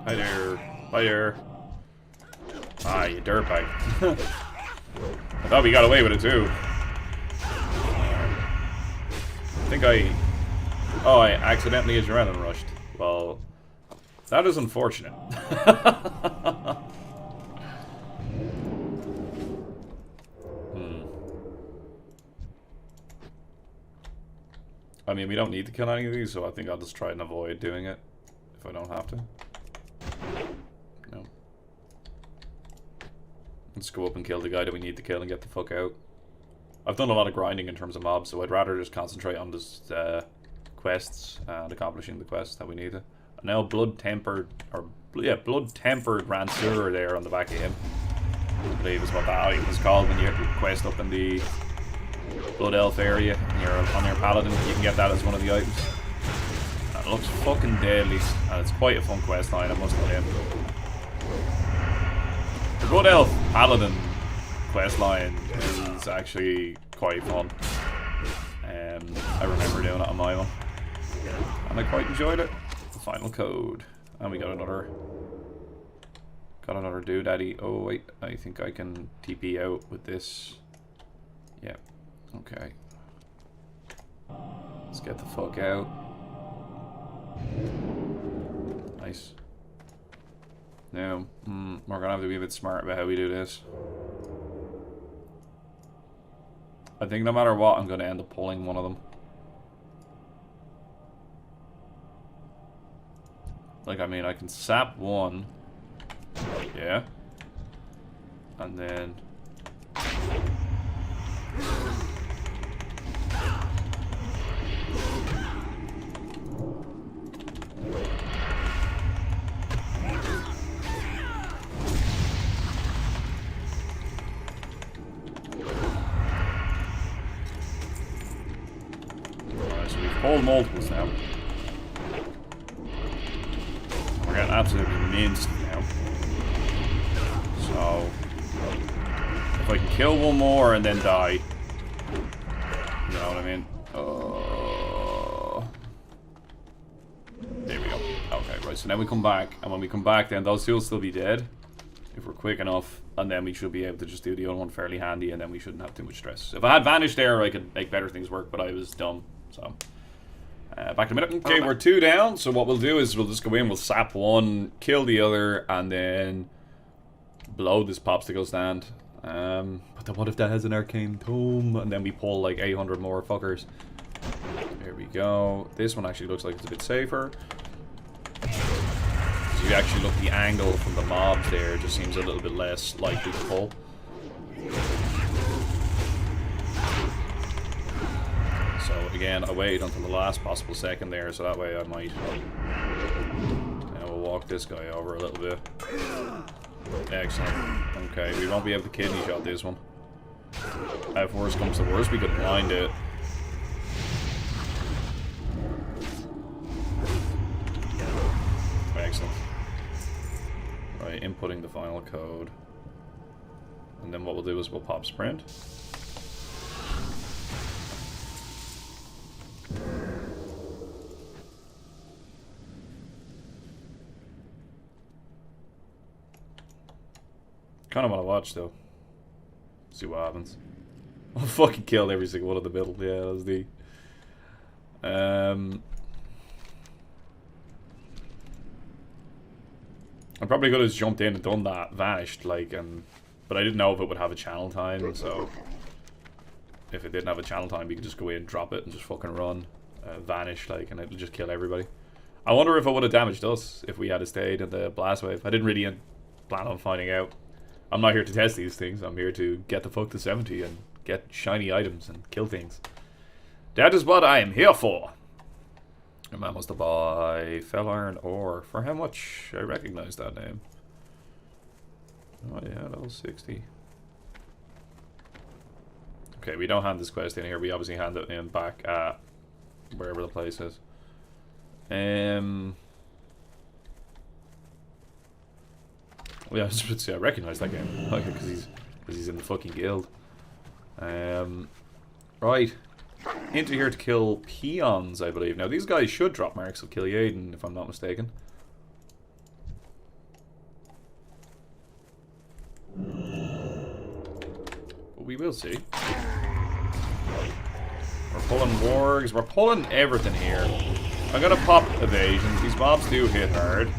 Hi there. Hi there. Ah, you dirtbag. I thought we got away with it too. I think I accidentally adrenaline rushed. Well, that is unfortunate. I mean, we don't need to kill any of these, so I think I'll just try and avoid doing it if I don't have to. No. Let's go up and kill the guy that we need to kill and get the fuck out. I've done a lot of grinding in terms of mobs, so I'd rather just concentrate on this quests and accomplishing the quests that we need to. Now blood tempered Ranseur there on the back of him. I believe is what that item is called when you quest up in the Blood Elf area and you're on your paladin. You can get that as one of the items. And it looks fucking deadly, and it's quite a fun quest line, I must admit. The Blood Elf paladin quest line is actually quite fun. I remember doing it on my one, and I quite enjoyed it. The final code, and we got another doodaddy. Oh wait, I think I can TP out with this. Yeah, okay. Let's get the fuck out. Nice. Now, we're gonna have to be a bit smart about how we do this. I think no matter what, I'm gonna end up pulling one of them. Like, I mean, I can sap one. Yeah. And then... Pulled multiples now. We're getting absolutely minced now. So, If I can kill one more and then die. You know what I mean? There we go. Okay, right. So now we come back. And when we come back, then those two will still be dead. If we're quick enough. And then we should be able to just do the other one fairly handy. And then we shouldn't have too much stress. If I had Vanish there, I could make better things work. But I was dumb. So, back in a minute. Okay, we're 2 down. So what we'll do is we'll just go in. We'll sap one. Kill the other. And then blow this popsicle stand. But then what if that has an arcane tome? And then we pull like 800 more fuckers. There we go. This one actually looks like it's a bit safer. So you actually look at the angle from the mobs there, it just seems a little bit less likely to pull. So again, I wait until the last possible second there, so that way I might. Now we'll walk this guy over a little bit. Excellent. Okay, we won't be able to kidney shot this one. If worse comes to worse, we could blind it. Excellent. Right, inputting the final code. And then what we'll do is we'll pop sprint. Kind of want to watch though. See what happens. I fucking killed every single one in the middle. Yeah, that was the. I probably could have just jumped in and done that, vanished, like, but I didn't know if it would have a channel time, so if it didn't have a channel time, you could just go in, drop it, and just fucking run, vanish, like, and it'll just kill everybody. I wonder if it would have damaged us if we had stayed in the blast wave. I didn't really plan on finding out. I'm not here to test these things. I'm here to get the fuck to 70 and get shiny items and kill things. That is what I am here for. A man wants to buy fell iron ore. For how much? I recognize that name. Oh yeah, level 60. Okay, we don't hand this quest in here. We obviously hand it in back at wherever the place is. Well, yeah, I was supposed to say I recognize that game because he's in the fucking guild. Right. Into here to kill peons, I believe. Now, these guys should drop marks of Killiaden, if I'm not mistaken. But we will see. We're pulling wargs. We're pulling everything here. I'm gonna pop evasions. These mobs do hit hard.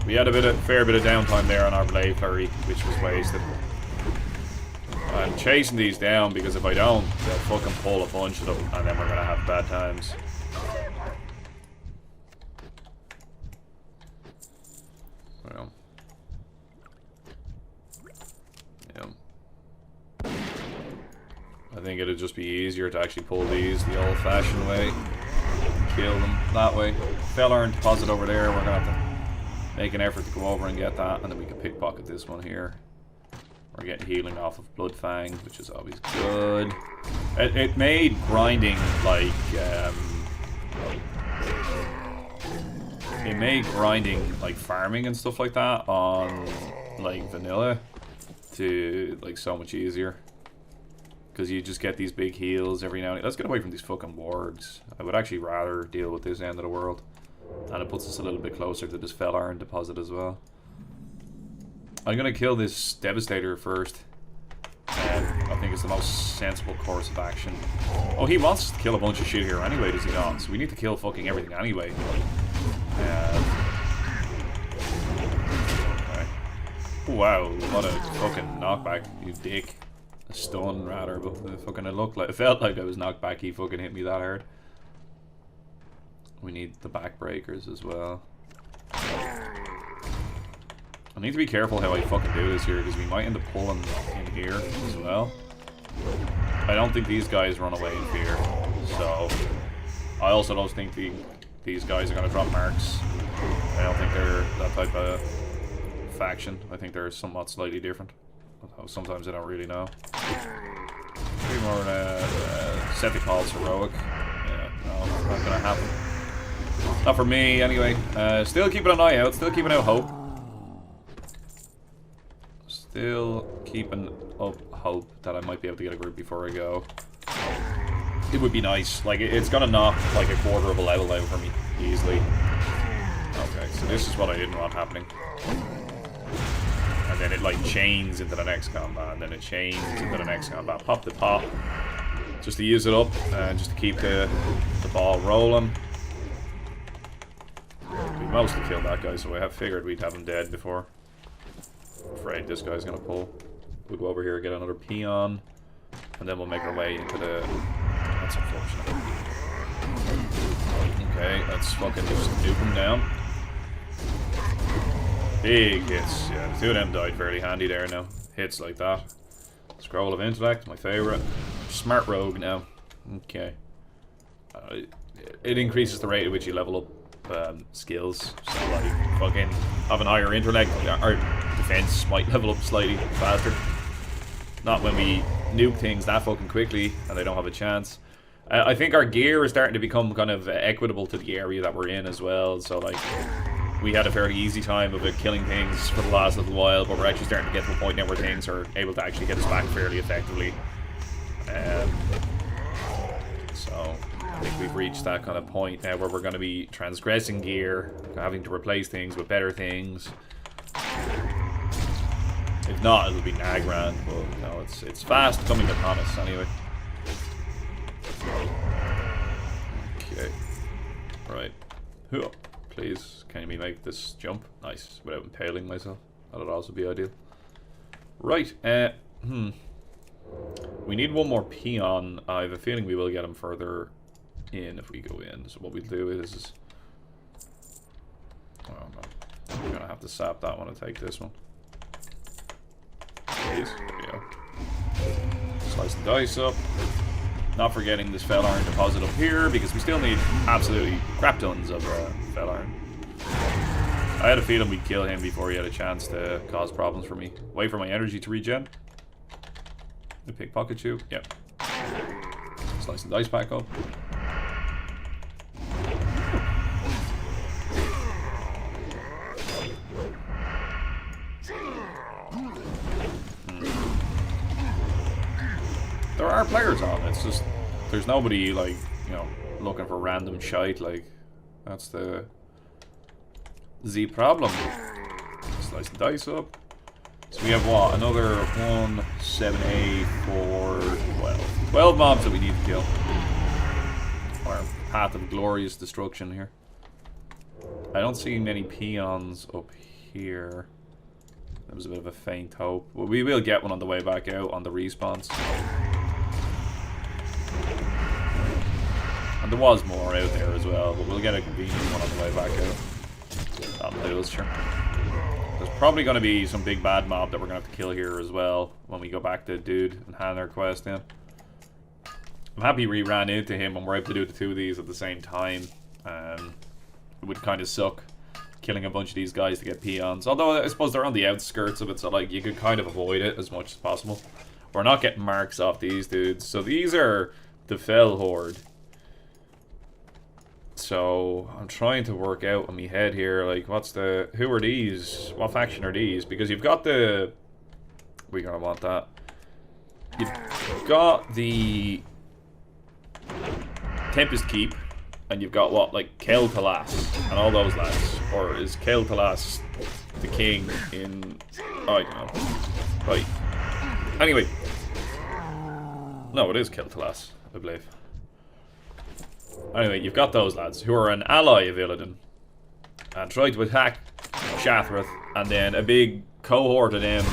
We had a fair bit of downtime there on our blade flurry, which was wasted. I'm chasing these down because if I don't, they'll fucking pull a bunch of them, and then we're gonna have bad times. Well, yeah. I think it'd just be easier to actually pull these the old-fashioned way, kill them that way. Fell iron deposit over there. We're gonna have to make an effort to go over and get that, and then we can pickpocket this one here. We're getting healing off of Bloodfang, which is always good. It made grinding like farming and stuff like that on like vanilla to like so much easier. Because you just get these big heals every now and then. Let's get away from these fucking wargs. I would actually rather deal with this end of the world. And it puts us a little bit closer to this fell iron deposit as well. I'm gonna kill this Devastator first. I think it's the most sensible course of action. Oh, he wants to kill a bunch of shit here anyway, does he not? So we need to kill fucking everything anyway. Okay. Wow, what a fucking knockback, you dick. A stun rather, but it felt like I was knocked back. He fucking hit me that hard. We need the backbreakers as well. I need to be careful how I fucking do this here, because we might end up pulling in here as well. I don't think these guys run away in fear, so I also don't think these guys are going to drop marks. I don't think they're that type of faction. I think they're somewhat slightly different. Although sometimes I don't really know. Maybe more Septical's heroic. Yeah, no, not going to happen. Not for me, anyway. Still keeping an eye out. Still keeping out hope. Still keeping up hope that I might be able to get a group before I go. It would be nice. Like, it's gonna knock like a quarter of a level out for me easily. Okay, so this is what I didn't want happening. And then it like chains into the next combat, and then it chains into the next combat. Pop the pop, just to use it up, and just to keep the ball rolling. We mostly killed that guy, so I have figured we'd have him dead before. I'm afraid this guy's gonna pull. We'll go over here, get another peon, and then we'll make our way into the... That's unfortunate. Okay, let's fucking just nuke him down. Big hits. Yeah, the two of them died fairly handy there now. Hits like that. Scroll of Intellect, my favourite. Smart Rogue now. Okay. It increases the rate at which you level up skills. So, like, fucking having higher intellect, our defense might level up slightly faster. Not when we nuke things that fucking quickly and they don't have a chance. I think our gear is starting to become kind of equitable to the area that we're in as well. So, like, we had a fairly easy time of killing things for the last little while, but we're actually starting to get to a point now where things are able to actually hit us back fairly effectively. So I think we've reached that kind of point now where we're going to be transgressing gear, having to replace things with better things. If not, it'll be Nagran, but you know, it's fast coming upon us anyway. Okay, right. Please, can you make this jump? Nice, without impaling myself. That'd also be ideal. Right. We need one more peon. I have a feeling we will get him further in if we go in. So what we'll do is... Oh no. We're gonna have to sap that one and take this one. Please. There we go. Slice the dice up. Not forgetting this fel iron deposit up here, because we still need absolutely crap tons of fel iron. I had a feeling we'd kill him before he had a chance to cause problems for me. Wait for my energy to regen. The pickpocket you. Yep. Slice the dice back up. There are players on. It's just there's nobody like, you know, looking for random shite. Like, that's the problem. Slice the dice up. So we have what? Another 1, 7, 8, 4, 12. 12 mobs that we need to kill. Our path of glorious destruction here. I don't see many peons up here. That was a bit of a faint hope. Well, we will get one on the way back out on the respawns. And there was more out there as well, but we'll get a convenient one on the way back out. That'll do us, sure. There's probably going to be some big bad mob that we're going to have to kill here as well when we go back to Dude and hand our quest in. I'm happy we ran into him and we're able to do the two of these at the same time. It would kind of suck killing a bunch of these guys to get peons. Although I suppose they're on the outskirts of it, so like you could kind of avoid it as much as possible. We're not getting marks off these dudes. So these are the Fel Horde. So I'm trying to work out in my head here, like, who are these? What faction are these? Because you've got the... We're gonna want that. You've got the Tempest Keep, and you've got what, like Kel'Thalas and all those lads. Or is Kel'Thalas the king in... I don't know. Right. Anyway. No, it is Kel'Thalas, I believe. Anyway, you've got those lads who are an ally of Illidan and try to attack Shattrath, and then a big cohort of them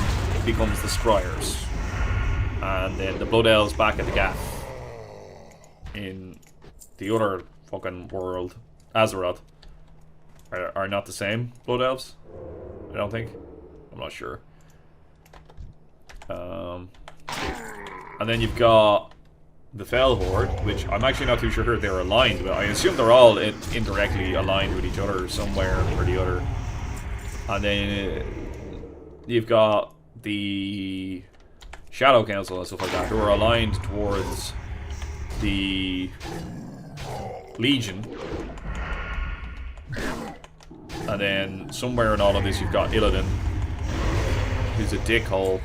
becomes the Scryers, and then the Blood Elves back at the Gaff in the other fucking world, Azeroth, are not the same Blood Elves. I don't think. I'm not sure. And then you've got the Fel Horde, which I'm actually not too sure they're aligned, but I assume they're all indirectly aligned with each other somewhere or the other. And then you've got the Shadow Council and stuff like that, who are aligned towards the Legion. And then somewhere in all of this you've got Illidan, who's a dickhole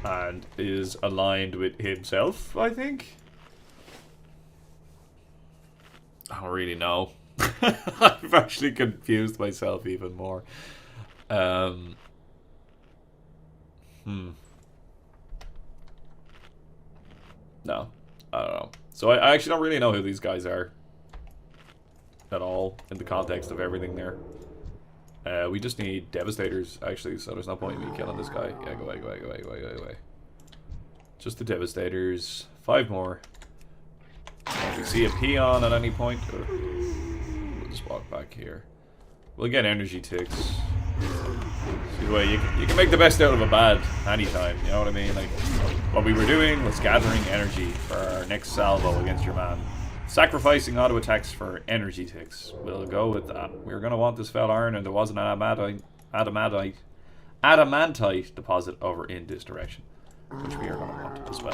and is aligned with himself, I think. I don't really know. I've actually confused myself even more. No, I don't know. So I actually don't really know who these guys are at all in the context of everything there. We just need Devastators, actually, so there's no point in me killing this guy. Yeah, go away, go away, go away, go away, go away. Just the Devastators. 5 more. If we see a peon at any point, we'll just walk back here. We'll get energy ticks. See the way you can make the best out of a bad anytime, you know what I mean? Like, what we were doing was gathering energy for our next salvo against your man. Sacrificing auto attacks for energy ticks. We'll go with that. We're going to want this fell iron, and there was an adamantite deposit over in this direction, which we are going to want as well.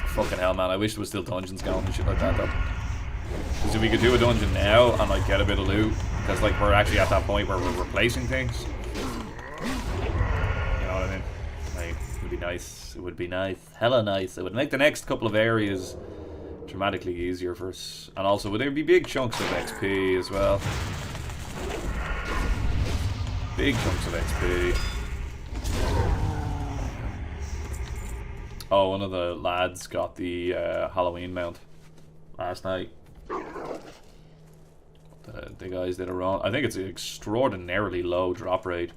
Fucking hell, man. I wish there was still dungeons going and shit like that, though. Because if we could do a dungeon now and, like, get a bit of loot, because, like, we're actually at that point where we're replacing things. You know what I mean? Like, it would be nice. It would be nice. Hella nice. It would make the next couple of areas dramatically easier for us. And also, would there be big chunks of XP as well? Big chunks of XP. Oh, one of the lads got the Halloween mount last night. The guys did a run. I think it's an extraordinarily low drop rate.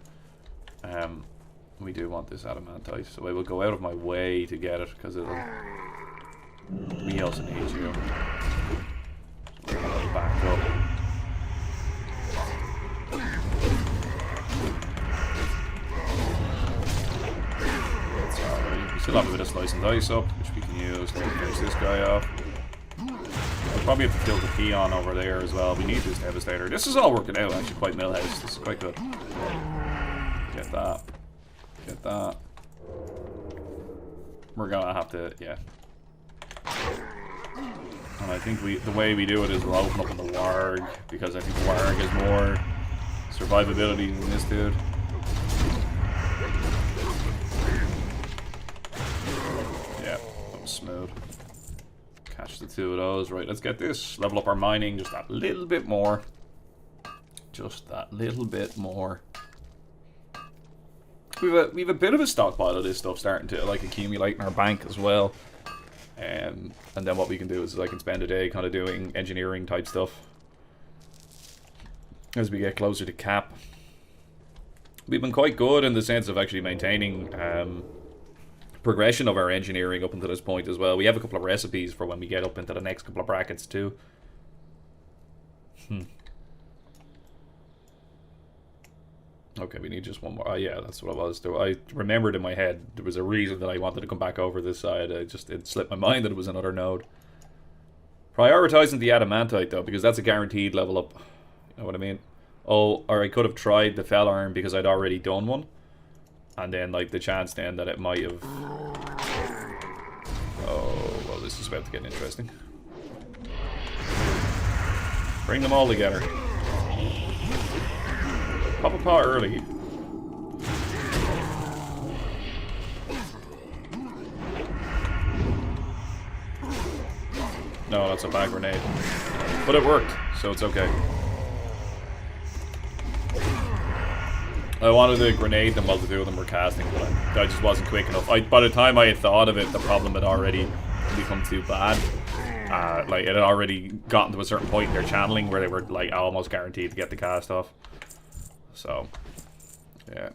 We do want this adamantite, so I will go out of my way to get it because it'll. We also need you. We're gonna back up. It's alright. We still have a bit of slice and dice up, which we can use to finish this guy off. We'll probably have to kill the peon over there as well. We need this Devastator. This is all working out actually quite Millhouse. This is quite good. Get that. Get that. We're gonna have to, yeah. And I think the way we do it is we'll open up on the Warg, because I think the Warg has more survivability than this dude. Yeah, that was smooth. Catch the 2 of those. Right, let's get this. Level up our mining just that little bit more. Just that little bit more. We've a bit of a stockpile of this stuff starting to like accumulate in our bank as well. And then what we can do is I can spend a day kind of doing engineering type stuff as we get closer to cap. We've been quite good in the sense of actually maintaining progression of our engineering up until this point as well. We have a couple of recipes for when we get up into the next couple of brackets too. Okay, we need just one more. Oh, yeah, that's what it was. I remembered in my head there was a reason that I wanted to come back over this side. It slipped my mind that it was another node. Prioritizing the adamantite, though, because that's a guaranteed level up. You know what I mean? Oh, or I could have tried the fell iron because I'd already done one. And then, like, the chance then that it might have... Oh, well, this is about to get interesting. Bring them all together. Pop a paw early. No, that's a bad grenade. But it worked, so it's okay. I wanted to grenade them while the 2 of them were casting, but I just wasn't quick enough. By the time I had thought of it, the problem had already become too bad. Like, it had already gotten to a certain point in their channeling where they were, like, almost guaranteed to get the cast off. So, yeah.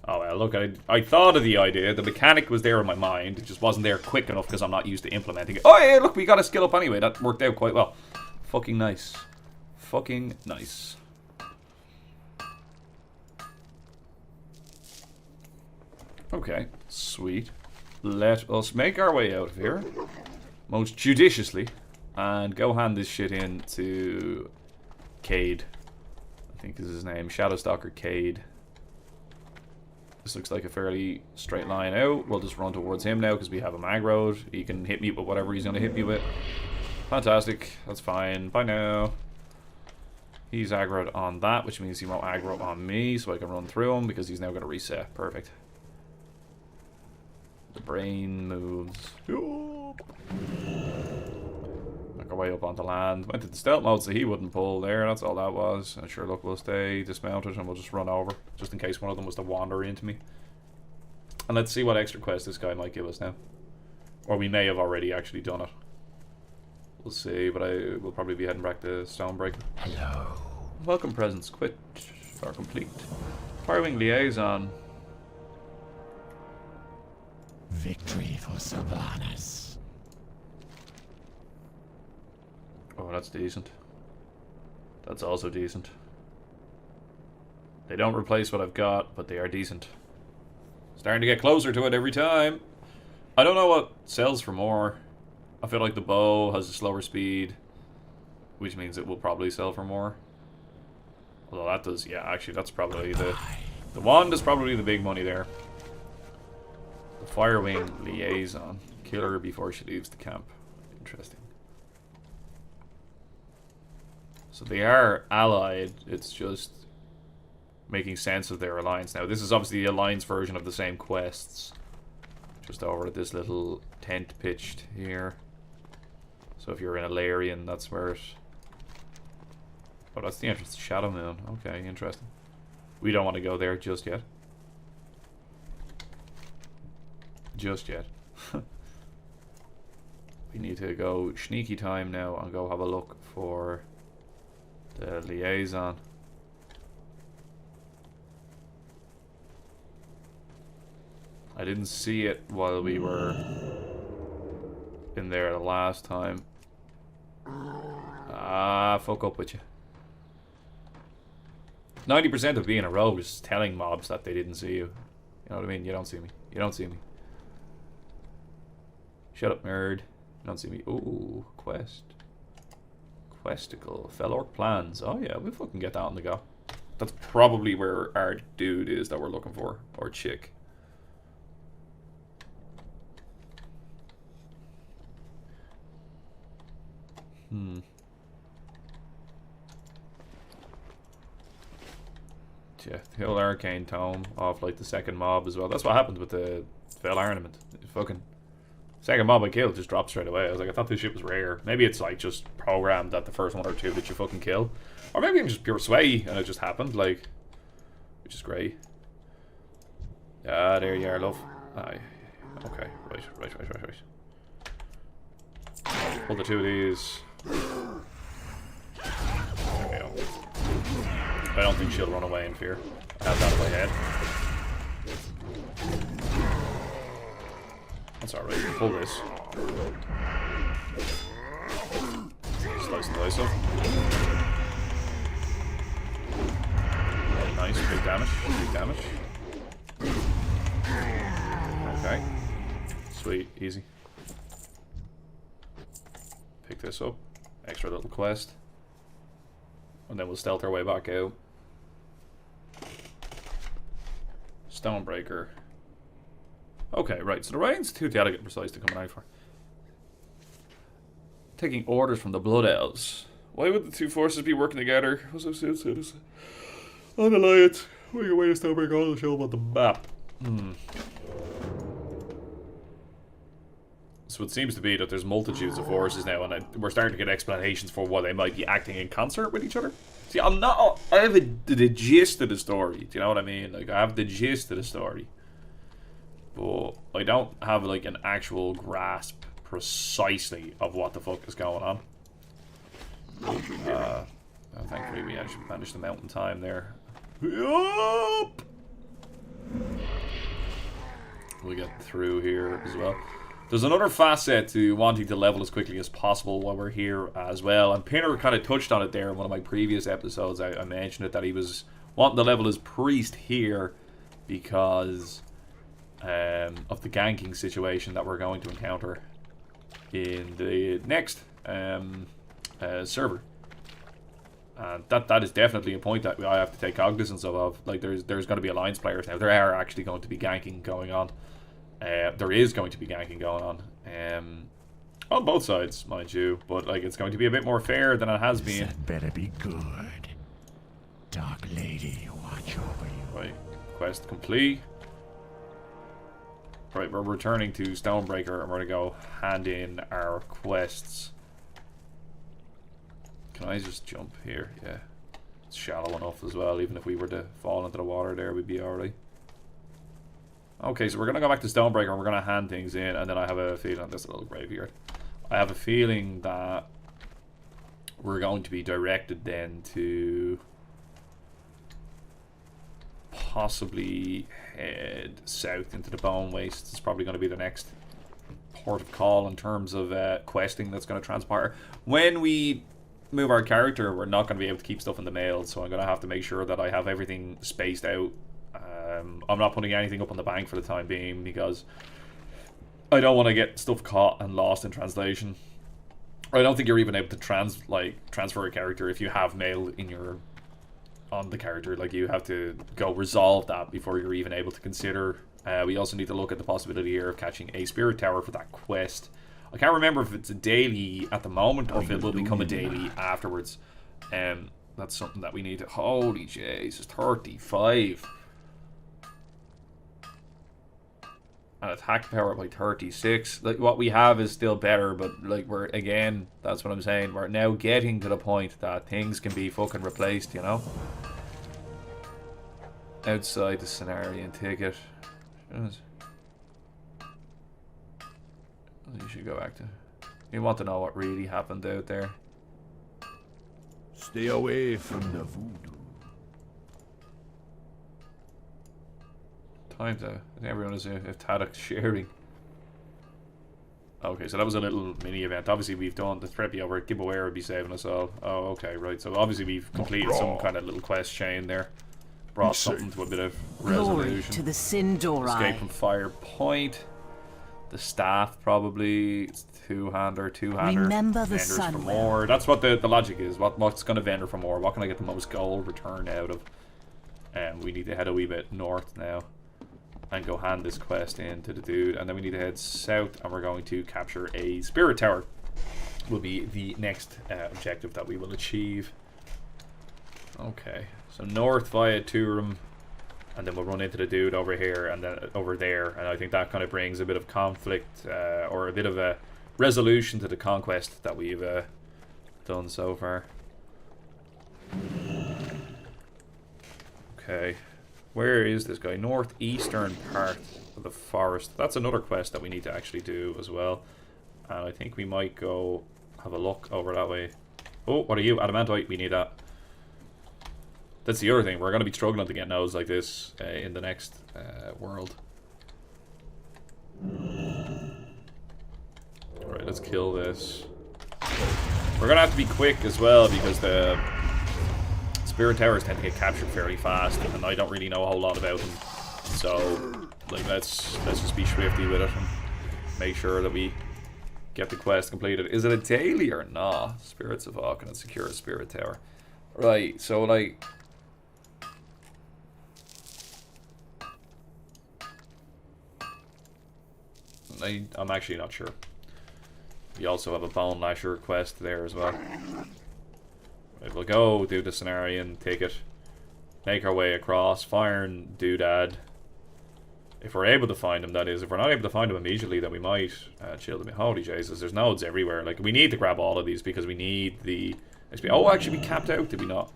Oh well, look, I thought of the idea. The mechanic was there in my mind. It just wasn't there quick enough because I'm not used to implementing it. Oh yeah, look, we got a skill up anyway. That worked out quite well. Fucking nice. Fucking nice. Okay, sweet. Let us make our way out of here. Most judiciously. And go hand this shit in to Cade. I think is his name. Shadowstalker Cade. This looks like a fairly straight line out. We'll just run towards him now because we have him aggroed. He can hit me with whatever he's going to hit me with. Fantastic. That's fine. Bye now. He's aggroed on that, which means he won't aggro on me, so I can run through him because he's now going to reset. Perfect. The brain moves. Make our way up onto land. Went to the stealth mode so he wouldn't pull there. That's all that was. And sure, look, we'll stay dismounted and we'll just run over, just in case one of them was to wander into me. And let's see what extra quest this guy might give us now. Or we may have already actually done it. We'll see, but I will probably be heading back to Stonebreaker. Hello. Welcome presents quit or complete. Firewing liaison. Victory for Sylvanas. Oh, that's decent. That's also decent. They don't replace what I've got, but they are decent. Starting to get closer to it every time. I don't know what sells for more. I feel like the bow has a slower speed, which means it will probably sell for more. Although that does, yeah, actually that's probably the wand is probably the big money there. The Firewing liaison. Kill her before she leaves the camp. Interesting. So they are allied, it's just making sense of their alliance now. This is obviously the alliance version of the same quests. Just over at this little tent pitched here. So if you're in Alarian, that's where it... Oh, that's the entrance to Shadow Moon. Okay, interesting. We don't want to go there just yet. Just yet. We need to go sneaky time now and go have a look for the liaison. I didn't see it while we were in there the last time. Ah, fuck up with you. 90% of being a rogue is telling mobs that they didn't see you. You know what I mean? You don't see me. You don't see me. Shut up, nerd. You don't see me. Ooh, quest. Questicle. Fell Orc plans. Oh yeah, we'll fucking get that on the go. That's probably where our dude is that we're looking for. Or chick. Yeah, the old arcane tome off like the second mob as well. That's what happened with the Fell Ornament. Fucking second mob I killed just dropped straight away. I was like, I thought this shit was rare. Maybe it's like just programmed that the first one or two that you fucking kill. Or maybe I'm just pure sway and it just happened, like, which is great. Ah, there you are, love. Aye. Okay, right. Pull the two of these. There we go. I don't think she'll run away in fear. I have that in my head. That's alright, you can pull this. Slice and dice up. Nice, big damage, Okay. Sweet, easy. Pick this up. Extra little quest. And then we'll stealth our way back out. Stonebreaker. Okay, right. So the right institute the elegant precise to come out for. Taking orders from the Blood Elves. Why would the two forces be working together? On alliance. Make your way to Stonebreaker on the show about the map. So it seems to be that there's multitudes of forces now, and we're starting to get explanations for why they might be acting in concert with each other. See, I have the gist of the story. Do you know what I mean? Like, I have the gist of the story, but I don't have like an actual grasp precisely of what the fuck is going on. Thankfully, we actually managed to mount in time there. Yup. We'll get through here as well. There's another facet to wanting to level as quickly as possible while we're here as well. And Pinner kind of touched on it there in one of my previous episodes. I mentioned it that he was wanting to level his priest here because of the ganking situation that we're going to encounter in the next server. And that is definitely a point that I have to take cognizance of. Like, there's going to be alliance players now. There are actually going to be ganking going on. There is going to be ganking going on. On both sides, mind you, but like it's going to be a bit more fair than it has been. That better be good. Dark Lady, watch over you. Right, quest complete. Right, we're returning to Stonebreaker and we're gonna go hand in our quests. Can I just jump here? Yeah. It's shallow enough as well, even if we were to fall into the water there, we'd be alright. Okay, so we're gonna go back to Stonebreaker and we're gonna hand things in, and then I have a feeling, this little graveyard. I have a feeling that we're going to be directed then to possibly head south into the Bone Wastes. It's probably going to be the next port of call in terms of questing that's going to transpire. When we move our character, we're not going to be able to keep stuff in the mail, so I'm going to have to make sure that I have everything spaced out. I'm not putting anything up on the bank for the time being because I don't want to get stuff caught and lost in translation. I don't think you're even able to transfer a character if you have mail in your on the character. Like, you have to go resolve that before you're even able to consider. We also need to look at the possibility here of catching a spirit tower for that quest. I can't remember if it's a daily at the moment or if it will become a daily afterwards. That's something that we need to... Holy Jesus, 35. And attack power by 36. Like, what we have is still better, but like, we're, again, that's what I'm saying, we're now getting to the point that things can be fucking replaced, you know? Outside the Cenarian ticket. You should go back to... You want to know what really happened out there. Stay away from the voodoo. Time to... I think everyone is if Taddock's sharing. Okay, so that was a little mini event. Obviously, we've done the threat over at Gibboeire would be saving us all. Oh, okay, right. So obviously, we've completed some kind of little quest chain there. Brought something to a bit of Glory resolution. to the Sindorai. Escape from Fire Point. The staff probably. It's two-hander. Remember the Vendors sun for well. more. That's what the logic is. What's going to vendor for more? What can I get the most gold return out of? We need to head a wee bit north now and go hand this quest in to the dude, and then we need to head south and we're going to capture a spirit tower. Will be the next objective that we will achieve. Okay, so north via Turum, and then we'll run into the dude over here and then over there, and I think that kind of brings a bit of conflict or a bit of a resolution to the conquest that we've done so far. Okay, where is this guy? Northeastern part of the forest. That's another quest that we need to actually do as well, and I think we might go have a look over that way. Oh, what are you? Adamantite, we need that. That's the other thing. We're going to be struggling to get nodes like this in the next world. Alright, let's kill this. We're going to have to be quick as well because the spirit towers tend to get captured fairly fast, and I don't really know a whole lot about them. So, like, let's just be swifty with it and make sure that we get the quest completed. Is it a daily or not? Spirits of Vulcan and secure a spirit tower. Right, so like... I'm actually not sure. We also have a Bone Lasher quest there as well. Right, we'll go do the Cenarian, take it, make our way across, fire and doodad. If we're able to find him, that is. If we're not able to find him immediately, then we might chill them. Holy Jesus, there's nodes everywhere. Like, we need to grab all of these because we need the XP. Oh, actually, we capped out, did we not?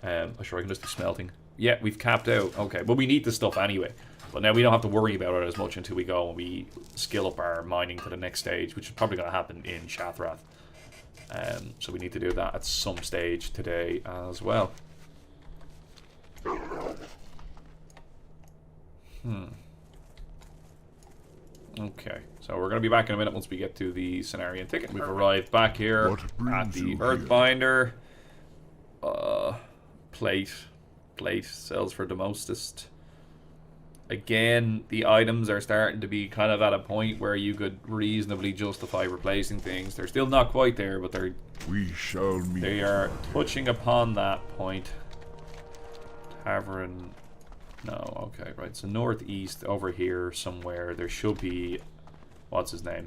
I'm sure I can just do smelting. Yeah, we've capped out. Okay, but we need the stuff anyway. But now we don't have to worry about it as much until we go and we skill up our mining to the next stage, which is probably going to happen in Shathrath. So we need to do that at some stage today as well. Okay, so we're going to be back in a minute once we get to the Cenarian ticket. We've arrived back here at the Earthbinder. Plate sells for the mostest. Again, the items are starting to be kind of at a point where you could reasonably justify replacing things. They're still not quite there, but We shall meet. they are touching upon that point. Tavern. No, okay, right. So northeast over here somewhere, there should be... What's his name?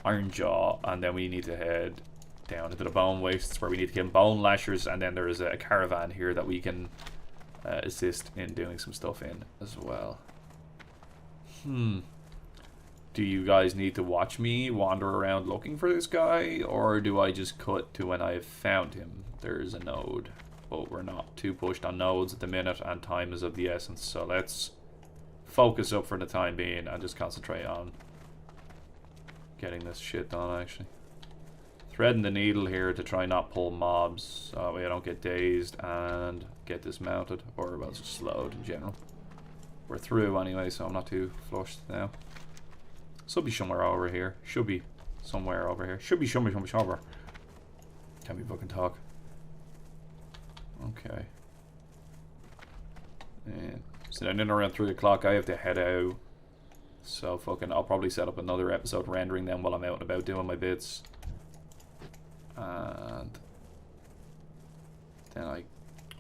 Iron Jaw, and then we need to head down into the Bone Wastes where we need to get Bone Lashers, and then there is a caravan here that we can assist in doing some stuff in as well. Do you guys need to watch me wander around looking for this guy, or do I just cut to when I have found him? There's a node, but we're not too pushed on nodes at the minute, and time is of the essence, so let's focus up for the time being and just concentrate on getting this shit done, actually. Threading the needle here to try not pull mobs, so that way I don't get dazed and get dismounted, or well, just slowed in general. We're through anyway, so I'm not too flushed now. Should be somewhere over here. Should be somewhere over here. Should be somewhere over. Can't be fucking talk. Okay. And so then in around 3 o'clock I have to head out. So fucking I'll probably set up another episode rendering them while I'm out and about doing my bits. And then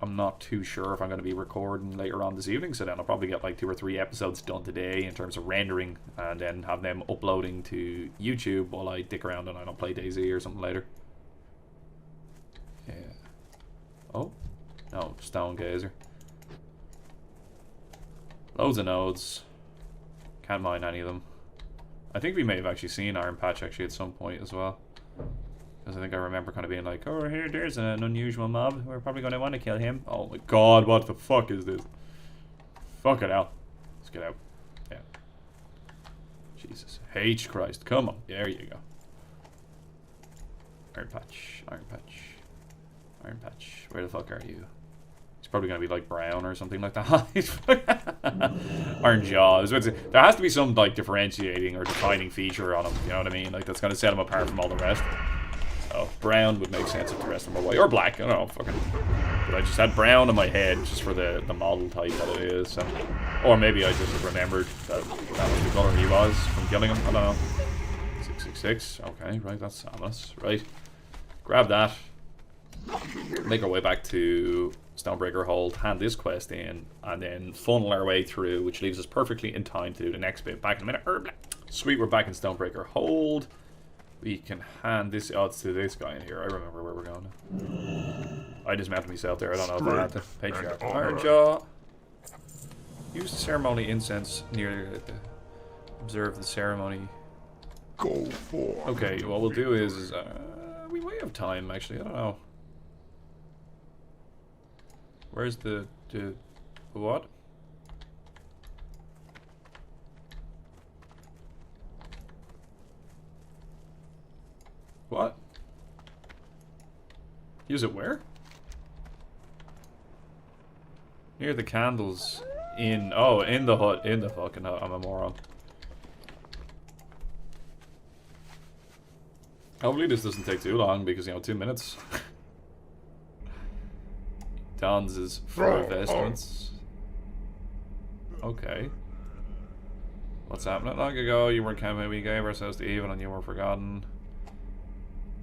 I'm not too sure if I'm going to be recording later on this evening, so then I'll probably get like 2 or 3 episodes done today in terms of rendering, and then have them uploading to YouTube while I dick around and I don't play DayZ or something later. Yeah. Oh. No, Stone Gazer. Loads of nodes. Can't mine any of them. I think we may have actually seen Iron Patch actually at some point as well. Because I think I remember kind of being like, oh, here, there's an unusual mob. We're probably going to want to kill him. Oh my god, what the fuck is this? Fuck it out. Let's get out. Yeah. Jesus. H Christ. Come on. There you go. Iron Patch. Iron Patch. Iron Patch. Where the fuck are you? He's probably going to be like brown or something like that. Iron Jaw. I was about to say, there has to be some like differentiating or defining feature on him. You know what I mean? Like that's going to set him apart from all the rest. Oh, brown would make sense if the rest of them were white. Or black, I don't know, fucking. But I just had brown in my head just for the model type that it is. So. Or maybe I just remembered that was the colour he was from killing him. I don't know. 666, okay, right, that's ominous. Right. Grab that. Make our way back to Stonebreaker Hold, hand this quest in, and then funnel our way through, which leaves us perfectly in time to do the next bit. Back in a minute. Sweet, we're back in Stonebreaker Hold. We can hand this odds to this guy in here. I remember where we're going now. I dismounted myself there. I don't know if I had to. Patriarch. Iron Jaw. Use the ceremony incense near observe the ceremony. Go for. Okay, what we'll do is we might have time actually. I don't know. Where's the what? What? Use it where? Near the candles. In the hut. In the fucking hut. I'm a moron. Hopefully this doesn't take too long because, 2 minutes. Dons his fur vestments. Okay. What's happening? Long ago you weren't camping, we gave ourselves to evil and you were forgotten.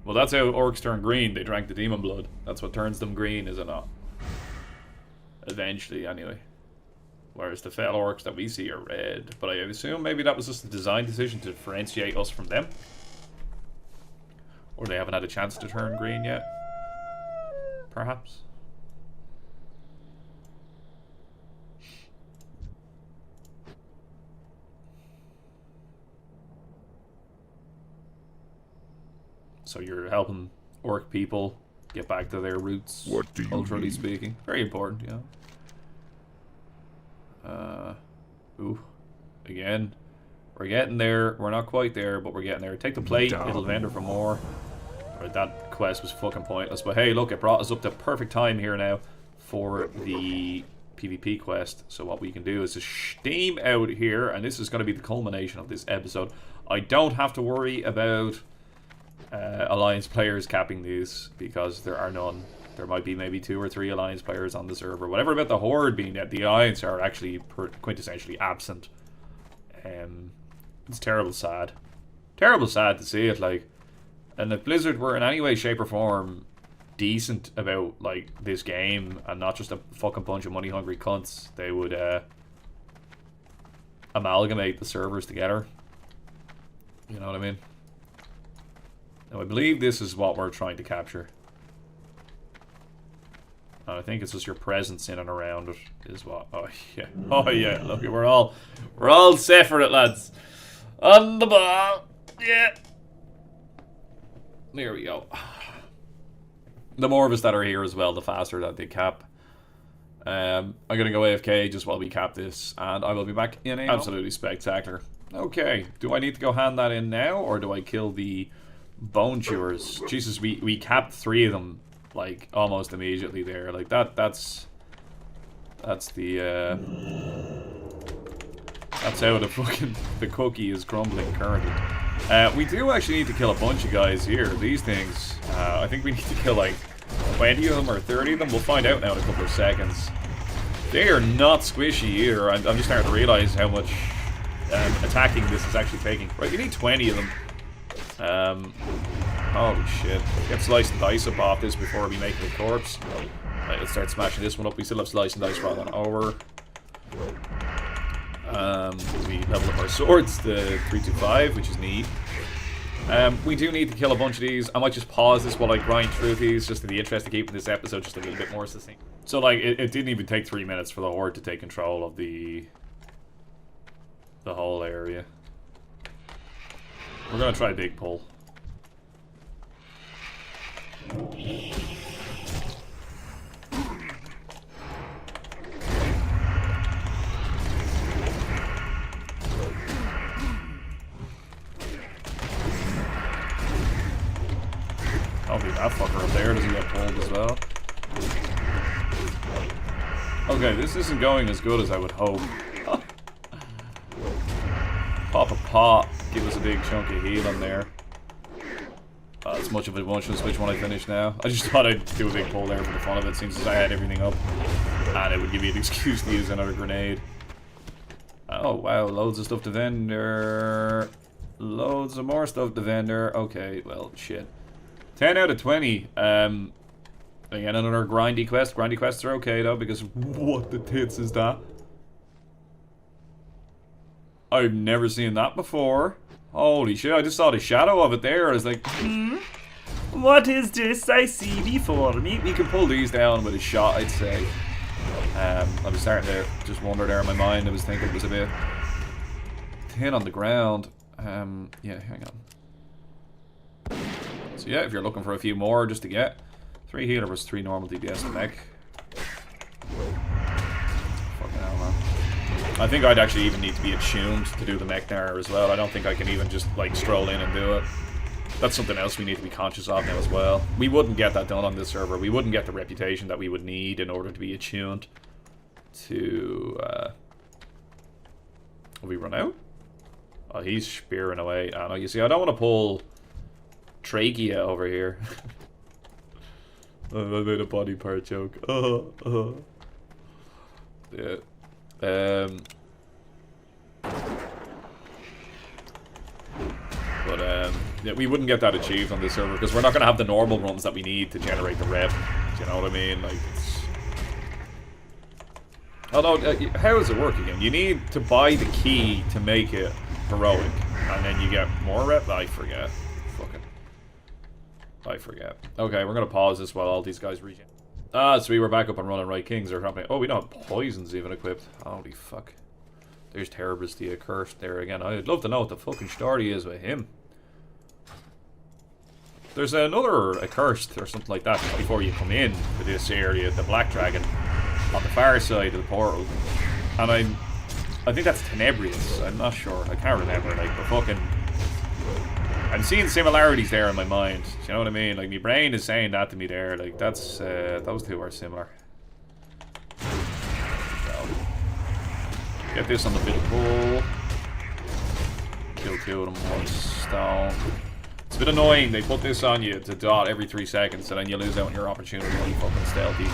Well, that's how orcs turn green. They drank the demon blood. That's what turns them green, is it not? Eventually, anyway. Whereas the fel orcs that we see are red. But I assume maybe that was just a design decision to differentiate us from them. Or they haven't had a chance to turn green yet. Perhaps. So you're helping orc people get back to their roots, What do you culturally mean? speaking. Very important, Ooh. Again. We're getting there. We're not quite there, but we're getting there. Take the plate. It'll vendor for more. Right, that quest was fucking pointless. But hey, look, it brought us up to perfect time here now for the PvP quest. So what we can do is just steam out here, and this is going to be the culmination of this episode. I don't have to worry about Alliance players capping these because there are none. There might be maybe 2 or 3 Alliance players on the server. Whatever about the Horde being that the Alliance are actually quintessentially absent. It's terrible sad. Terrible sad to see it, like. And if Blizzard were in any way, shape or form decent about, like, this game and not just a fucking bunch of money-hungry cunts, they would amalgamate the servers together. You know what I mean? Now, I believe this is what we're trying to capture. And I think it's just your presence in and around it is what... Oh, yeah. Oh, yeah. Look, we're all set for it, lads. On the ball. Yeah. There we go. The more of us that are here as well, the faster that they cap. I'm going to go AFK just while we cap this, and I will be back in a absolutely spectacular. Okay, do I need to go hand that in now, or do I kill the bone chewers? Jesus, we capped 3 of them, like, almost immediately there. Like, that's the, that's how the cookie is crumbling currently. We do actually need to kill a bunch of guys here. These things, I think we need to kill like 20 of them or 30 of them. We'll find out now in a couple of seconds. They are not squishy either. I'm just starting to realize how much attacking this is actually taking. Right, you need 20 of them. Holy shit. Get slice and dice up off this before we make it a corpse. Right, let's start smashing this one up. We still have slice and dice rolling over. We level up our swords to 325, which is neat. We do need to kill a bunch of these. I might just pause this while I grind through these, just in the interest of keeping this episode just a little bit more succinct. So, like, it didn't even take 3 minutes for the Horde to take control of the whole area. We're gonna try a big pull. I'll be that fucker up there. Does he get pulled as well? Okay, this isn't going as good as I would hope. Pop a pot. Give us a big chunk of healing there. As much of a bunch of which one I finish now. I just thought I'd do a big pull there for the fun of it, since I had everything up. And it would give me an excuse to use another grenade. Oh, wow. Loads of stuff to vendor. Loads of more stuff to vendor. Okay, well, shit. 10 out of 20. Again, another grindy quest. Grindy quests are okay, though, because what the tits is that? I've never seen that before. Holy shit, I just saw the shadow of it there. I was like, what is this I see before me? We can pull these down with a shot, I'd say. I was starting to just wonder there in my mind. I was thinking it was a bit thin on the ground. Yeah, hang on. So yeah, if you're looking for a few more just to get 3 healer versus 3 normal DPS to mech. Fucking hell, man. I think I'd actually even need to be attuned to do the mech there as well. I don't think I can even just like stroll in and do it. That's something else we need to be conscious of now as well. We wouldn't get that done on this server. We wouldn't get the reputation that we would need in order to be attuned to... Will we run out? Oh, he's spearing away. I know, you see, I don't want to pull trachea over here. I made a body part joke. Yeah. Yeah, we wouldn't get that achieved on this server because we're not going to have the normal runs that we need to generate the rep. Do you know what I mean? Like, it's... Although, how does it work again? You need to buy the key to make it heroic, and then you get more rep? I forget. Fucking. I forget. Okay, we're going to pause this while all these guys regen. Ah, so we were back up and running. Right, kings are happening. Oh, we don't have poisons even equipped. Holy fuck. There's Terribus the accursed there again. I'd love to know what the fucking story is with him. There's another accursed or something like that just before you come in to this area, the Black Dragon, on the far side of the portal. And I think that's Tenebrius. I'm not sure. I can't remember. Like, but fucking... I'm seeing similarities there in my mind. Do you know what I mean? Like, my brain is saying that to me there. Like, that's, those two are similar. So, get this on the bit of pull. Kill 2 of them, 1 stone. It's a bit annoying. They put this on you to dot every 3 seconds, and then you lose out on your opportunity when you fucking stealthy.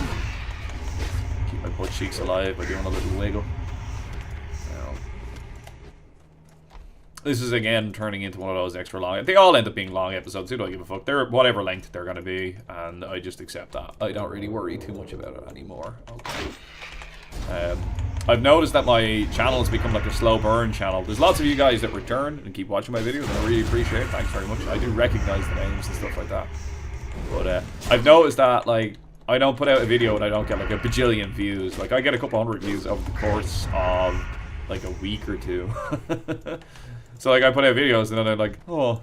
Keep my butt cheeks alive by doing a little wiggle. This is again turning into one of those extra long... They all end up being long episodes. Who do I give a fuck? They're whatever length they're going to be, and I just accept that. I don't really worry too much about it anymore. Okay. I've noticed that my channel has become like a slow burn channel. There's lots of you guys that return and keep watching my videos, and I really appreciate it. Thanks very much. I do recognize the names and stuff like that. But I've noticed that like I don't put out a video and I don't get like a bajillion views. Like I get a couple hundred views over the course of like a week or two. So like I put out videos and then I'm like, oh,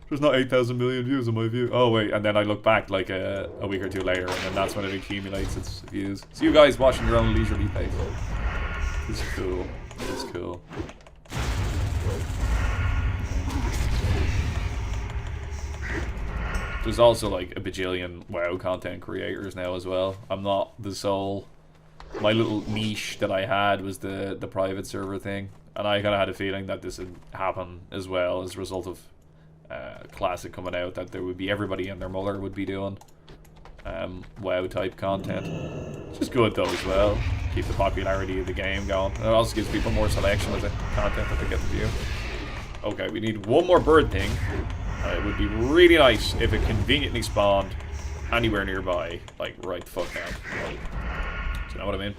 there's not 8,000 million views on my view. Oh wait, and then I look back like a week or two later, and then that's when it accumulates its views. So you guys watching your own leisurely pace. This is cool. This is cool. There's also like a bajillion WoW content creators now as well. I'm not the sole. My little niche that I had was the private server thing, and I kind of had a feeling that this would happen as well as a result of Classic coming out, that there would be everybody and their mother would be doing WoW type content, which is good though as well. Keep the popularity of the game going. And it also gives people more selection of the content that they get to view. Okay, we need one more bird thing. It would be really nice if it conveniently spawned anywhere nearby, like right the fuck now. Do you know what I mean?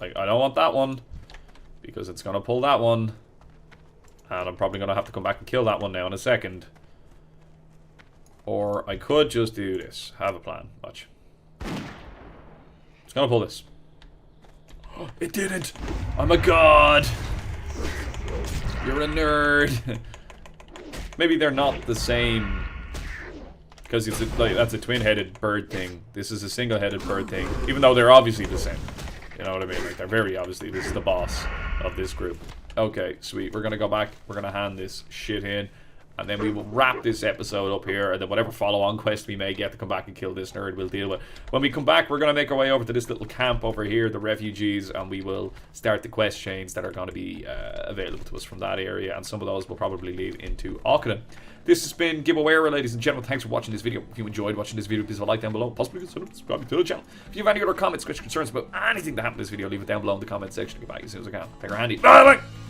Like, I don't want that one because it's gonna pull that one, and I'm probably gonna have to come back and kill that one now in a second. Or I could just do this. Have a plan. Watch. It's gonna pull this. It didn't! Oh my god! You're a nerd! Maybe they're not the same, because it's like that's a twin-headed bird thing. This is a single-headed bird thing, even though they're obviously the same. You know what I mean? Like, they're very obviously, this is the boss of this group. Okay, sweet. We're gonna go back. We're gonna hand this shit in, and then we will wrap this episode up here, and then whatever follow-on quest we may get to come back and kill this nerd, we'll deal with. When we come back, we're gonna make our way over to this little camp over here, the refugees, and we will start the quest chains that are gonna be available to us from that area, and some of those will probably lead into Abracadabra. This has been Gibboeire, ladies and gentlemen. Thanks for watching this video. If you enjoyed watching this video, please leave a like down below. Possibly consider subscribing to the channel. If you have any other comments, questions, concerns about anything that happened in this video, leave it down below in the comment section. Get back as soon as I can. Take her handy. Bye bye.